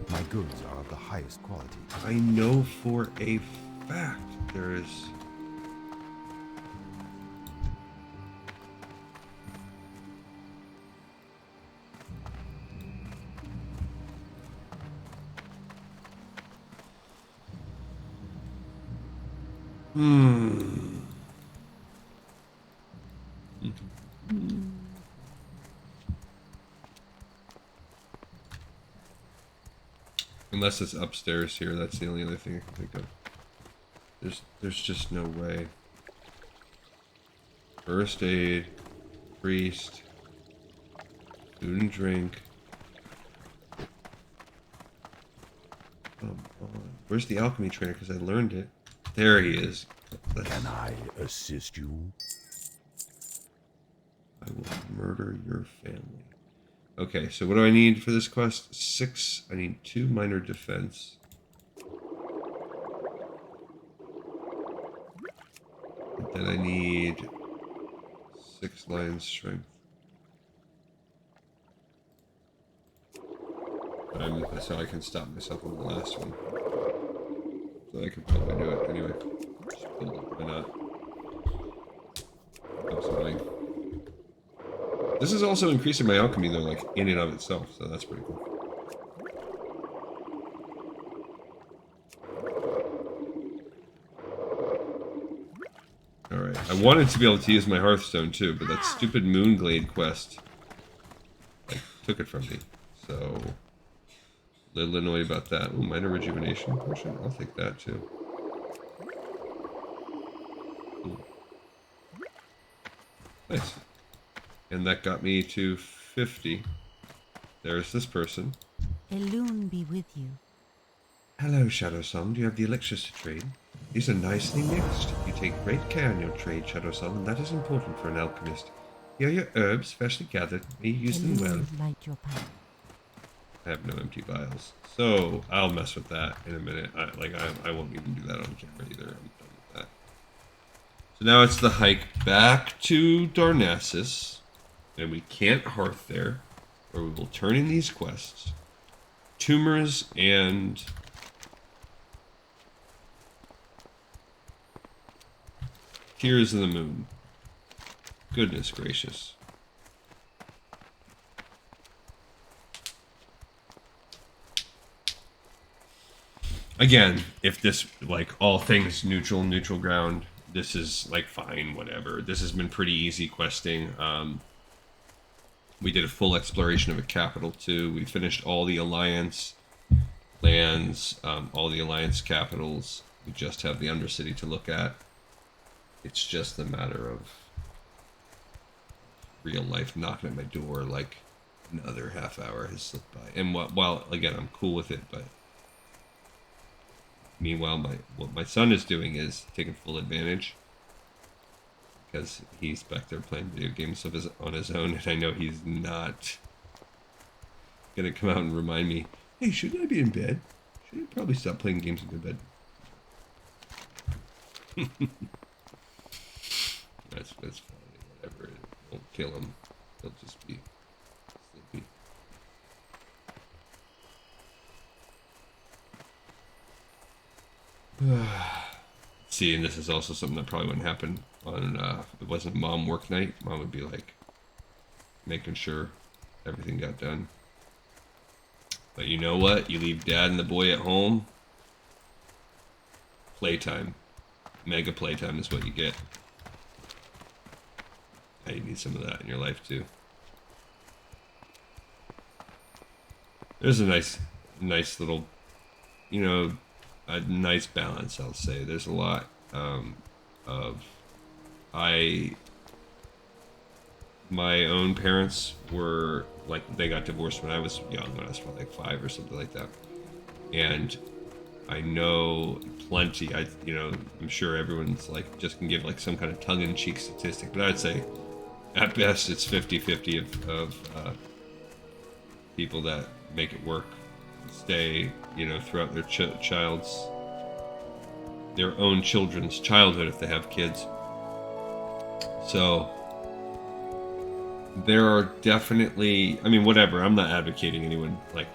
My goods are of the highest quality. I know for a fact there is. Unless it's upstairs here, that's the only other thing I can think of. There's just no way. First aid, priest, food and drink. Come on. Where's the alchemy trainer? Because I learned it. There he is. Can I assist you? I will murder your family. Okay, so what do I need for this quest? 6. I need 2 minor defense. And then I need 6 lion strength. So I can stop myself on the last one. So I can probably do it anyway. Just build it. Why not? Absolutely. This is also increasing my alchemy though, like in and of itself, so that's pretty cool. Alright, I wanted to be able to use my Hearthstone too, but that stupid Moonglade quest took it from me. So, a little annoyed about that. Ooh, minor rejuvenation potion, I'll take that too. Ooh. Nice. And that got me to 50. There's this person. Elune be with you. Hello, Shadow Song. Do you have the elixirs to trade? These are nicely mixed. You take great care in your trade, Shadow Song, and that is important for an alchemist. Here are your herbs, freshly gathered. May you use them well. Light your path. I have no empty vials. So, I'll mess with that in a minute. I won't even do that on camera either. I'm done with that. So now it's the hike back to Darnassus. And we can't hearth there, or we will turn in these quests. Tumors and Tears of the Moon. Goodness gracious. Again, if this, like, all things neutral ground, this is, like, fine, whatever. This has been pretty easy questing. We did a full exploration of a capital too. We finished all the Alliance lands, all the Alliance capitals. We just have the Undercity to look at. It's just a matter of real life knocking at my door. Like another half hour has slipped by, and while again I'm cool with it, but meanwhile what my son is doing is taking full advantage. Because he's back there playing video games on his own, and I know he's not gonna come out and remind me, hey, shouldn't I be in bed? Should I probably stop playing games in bed? That's funny, whatever. It won't kill him. He'll just be sleepy. See, and this is also something that probably wouldn't happen on, if it wasn't mom work night. Mom would be like, making sure everything got done. But you know what? You leave dad and the boy at home. Playtime. Mega playtime is what you get. Yeah, you need some of that in your life too. There's a nice little, you know, a nice balance, I'll say. There's a lot of my own parents were like, they got divorced when I was young, when I was probably like 5 or something like that. And I know plenty, I'm sure everyone's like, just can give like some kind of tongue-in-cheek statistic, but I'd say at best it's 50-50 of people that make it work, stay, throughout their their own children's childhood if they have kids. So there are definitely, whatever, I'm not advocating anyone like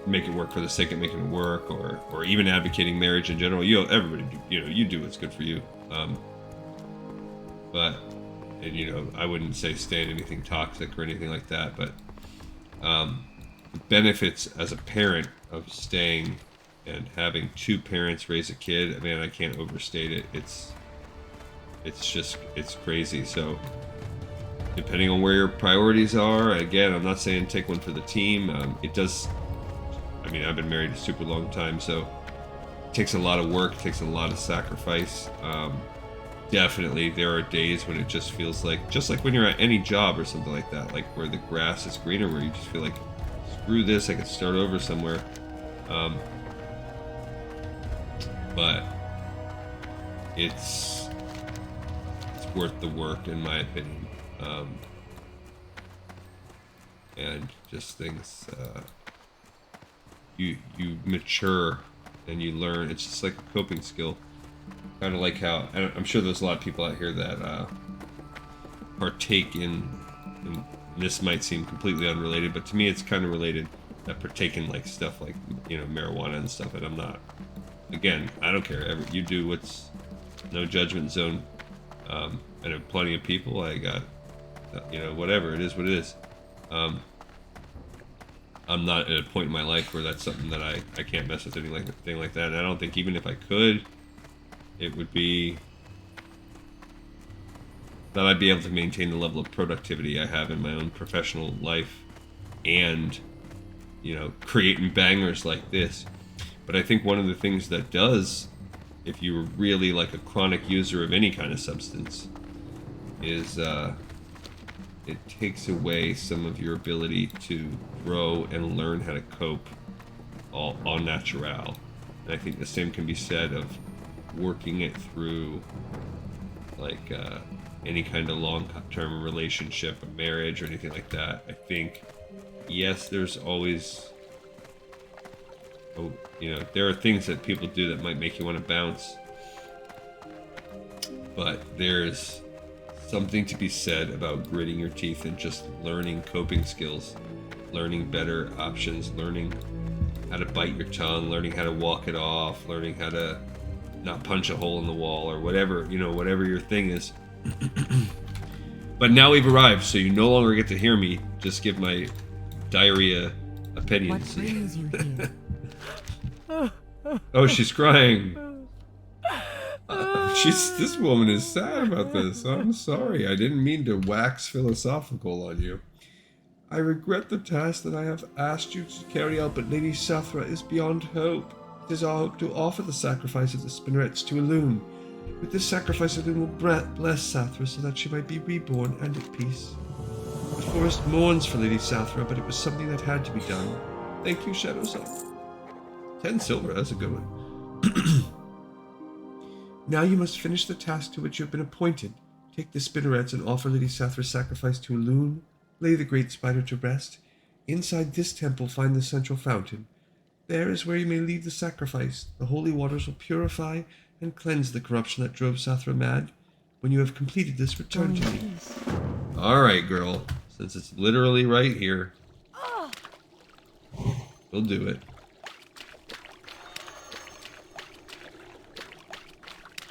make it work for the sake of making it work, or even advocating marriage in general. Everybody, you do what's good for you. But I wouldn't say stay in anything toxic or anything like that. But the benefits as a parent of staying and having 2 parents raise a kid, man, I can't overstate it. It's crazy. So depending on where your priorities are, again, I'm not saying take one for the team. It does. I've been married a super long time, so it takes a lot of work, takes a lot of sacrifice. Definitely, there are days when it just feels like, just like when you're at any job or something like that, like where the grass is greener, where you just feel like, screw this, I could start over somewhere. But it's worth the work, in my opinion. And just things, you mature and you learn. It's just like a coping skill. Kind of like how, I'm sure there's a lot of people out here that partake in, this might seem completely unrelated, but to me it's kind of related, that partake in like stuff like, marijuana and stuff, and I'm not. Again, I don't care. You do what's, no judgment zone. And have plenty of people. I got, whatever. It is what it is. I'm not at a point in my life where that's something that I can't mess with anything like that. And I don't think even if I could, it would be that I'd be able to maintain the level of productivity I have in my own professional life and, creating bangers like this. But I think one of the things that does, if you're really like a chronic user of any kind of substance, is it takes away some of your ability to grow and learn how to cope all en natural. And I think the same can be said of working it through like any kind of long-term relationship, a marriage, or anything like that. I think, yes, there's always, there are things that people do that might make you want to bounce, but there's something to be said about gritting your teeth and just learning coping skills, learning better options, learning how to bite your tongue, learning how to walk it off, learning how to not punch a hole in the wall, or whatever, whatever your thing is. But now we've arrived, so you no longer get to hear me just give my diarrhea opinions. What brings you here? Oh, she's crying. This woman is sad about this. I'm sorry. I didn't mean to wax philosophical on you. I regret the task that I have asked you to carry out, but Lady Sathra is beyond hope. It is our hope to offer the sacrifice of the spinnerets to Elune. With this sacrifice, Elune will bless Sathra so that she might be reborn and at peace. The forest mourns for Lady Sathra, but it was something that had to be done. Thank you, Shadowsong. 10 silver, that's a good one. Now you must finish the task to which you have been appointed. Take the spinnerets and offer Lady Sathra's sacrifice to Elune. Lay the great spider to rest. Inside this temple find the central fountain. There is where you may leave the sacrifice. The holy waters will purify and cleanse the corruption that drove Sathra mad. When you have completed this, return to me. Alright, girl. Since it's literally right here, we'll do it.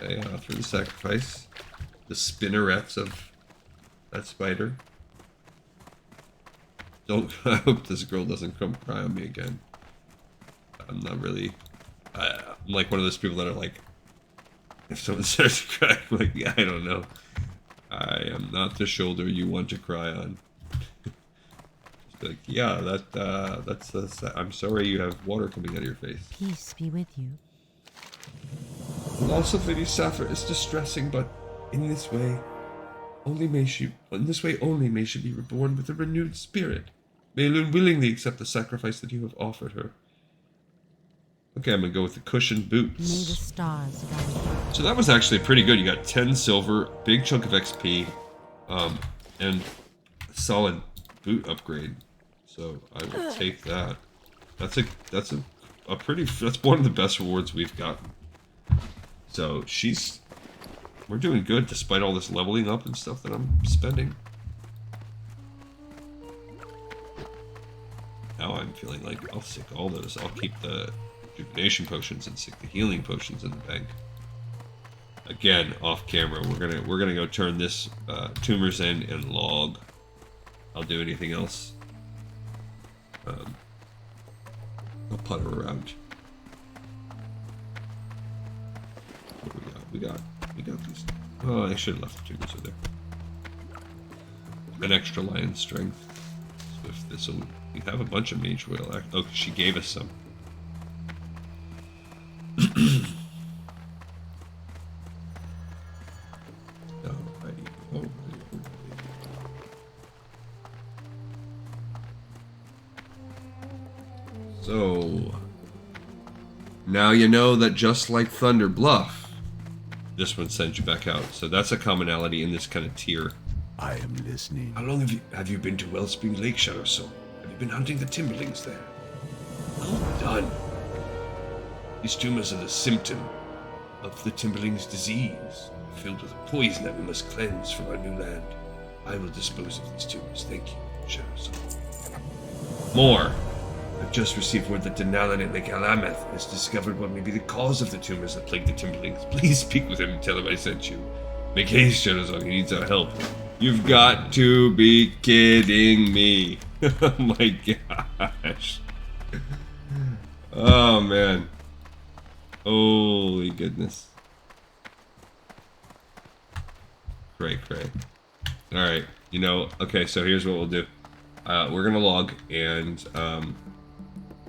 Okay, offer the sacrifice. The spinnerets of that spider. I hope this girl doesn't come cry on me again. I'm not really... I'm like one of those people that are like... If someone starts to cry, I'm like, yeah, I don't know. I am not the shoulder you want to cry on. Just like, yeah, that's I'm sorry you have water coming out of your face. Peace be with you. The loss of Lady Saphir is distressing, but in this way only may she be reborn with a renewed spirit. May Elune willingly accept the sacrifice that you have offered her. Okay, I'm gonna go with the cushioned boots. May the stars guide you. So that was actually pretty good. You got 10 silver, big chunk of XP, and a solid boot upgrade. So I will take that. That's one of the best rewards we've gotten. So we're doing good despite all this leveling up and stuff that I'm spending. Now I'm feeling like I'll stick all those. I'll keep the rejuvenation potions and stick the healing potions in the bank. Again, off camera, we're gonna go turn this tumors in and log. I'll do anything else. I'll putter around. What we got? We got these. Oh, I should have left the tumors in there. An extra lion strength. So if this will, we have a bunch of mage oil. Oh, she gave us some. Alrighty. So now you know that just like Thunder Bluff, this one sends you back out. So that's a commonality in this kind of tier. I am listening. How long have you been to Wellspring Lake, Shadowsoul? Have you been hunting the timberlings there? Well done. These tumors are the symptom of the timberling's disease, filled with a poison that we must cleanse from our new land. I will dispose of these tumors. Thank you, Shadowsoul. More. I've just received word that Denalan at Lake Alameth has discovered what may be the cause of the tumors that plague the timberlings. Please speak with him and tell him I sent you. Make haste, Shadowsoul. He needs our help. You've got to be kidding me. Oh my gosh. Oh man. Holy goodness. Cray. Alright, okay, so here's what we'll do. We're gonna log, and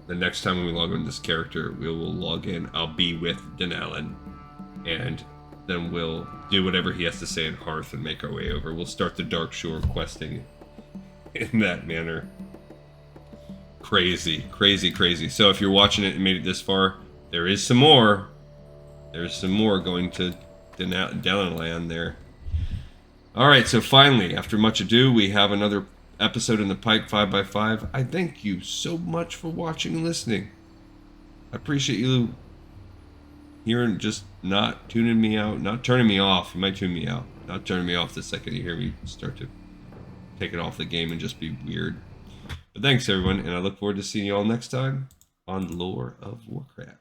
the next time when we log in this character, we will log in. I'll be with Denalan, and then we'll do whatever he has to say in Hearth and make our way over. We'll start the Dark Shore questing in that manner. Crazy. So if you're watching it and made it this far, there is some more. There's some more going to Denalan there. Alright, so finally, after much ado, we have another episode in the pipe, 5x5. I thank you so much for watching and listening. I appreciate you hearing, just not tuning me out, not turning me off. You might tune me out. Not turning me off the second you hear me start to take it off the game and just be weird. But thanks everyone, and I look forward to seeing you all next time on Lore of Warcraft.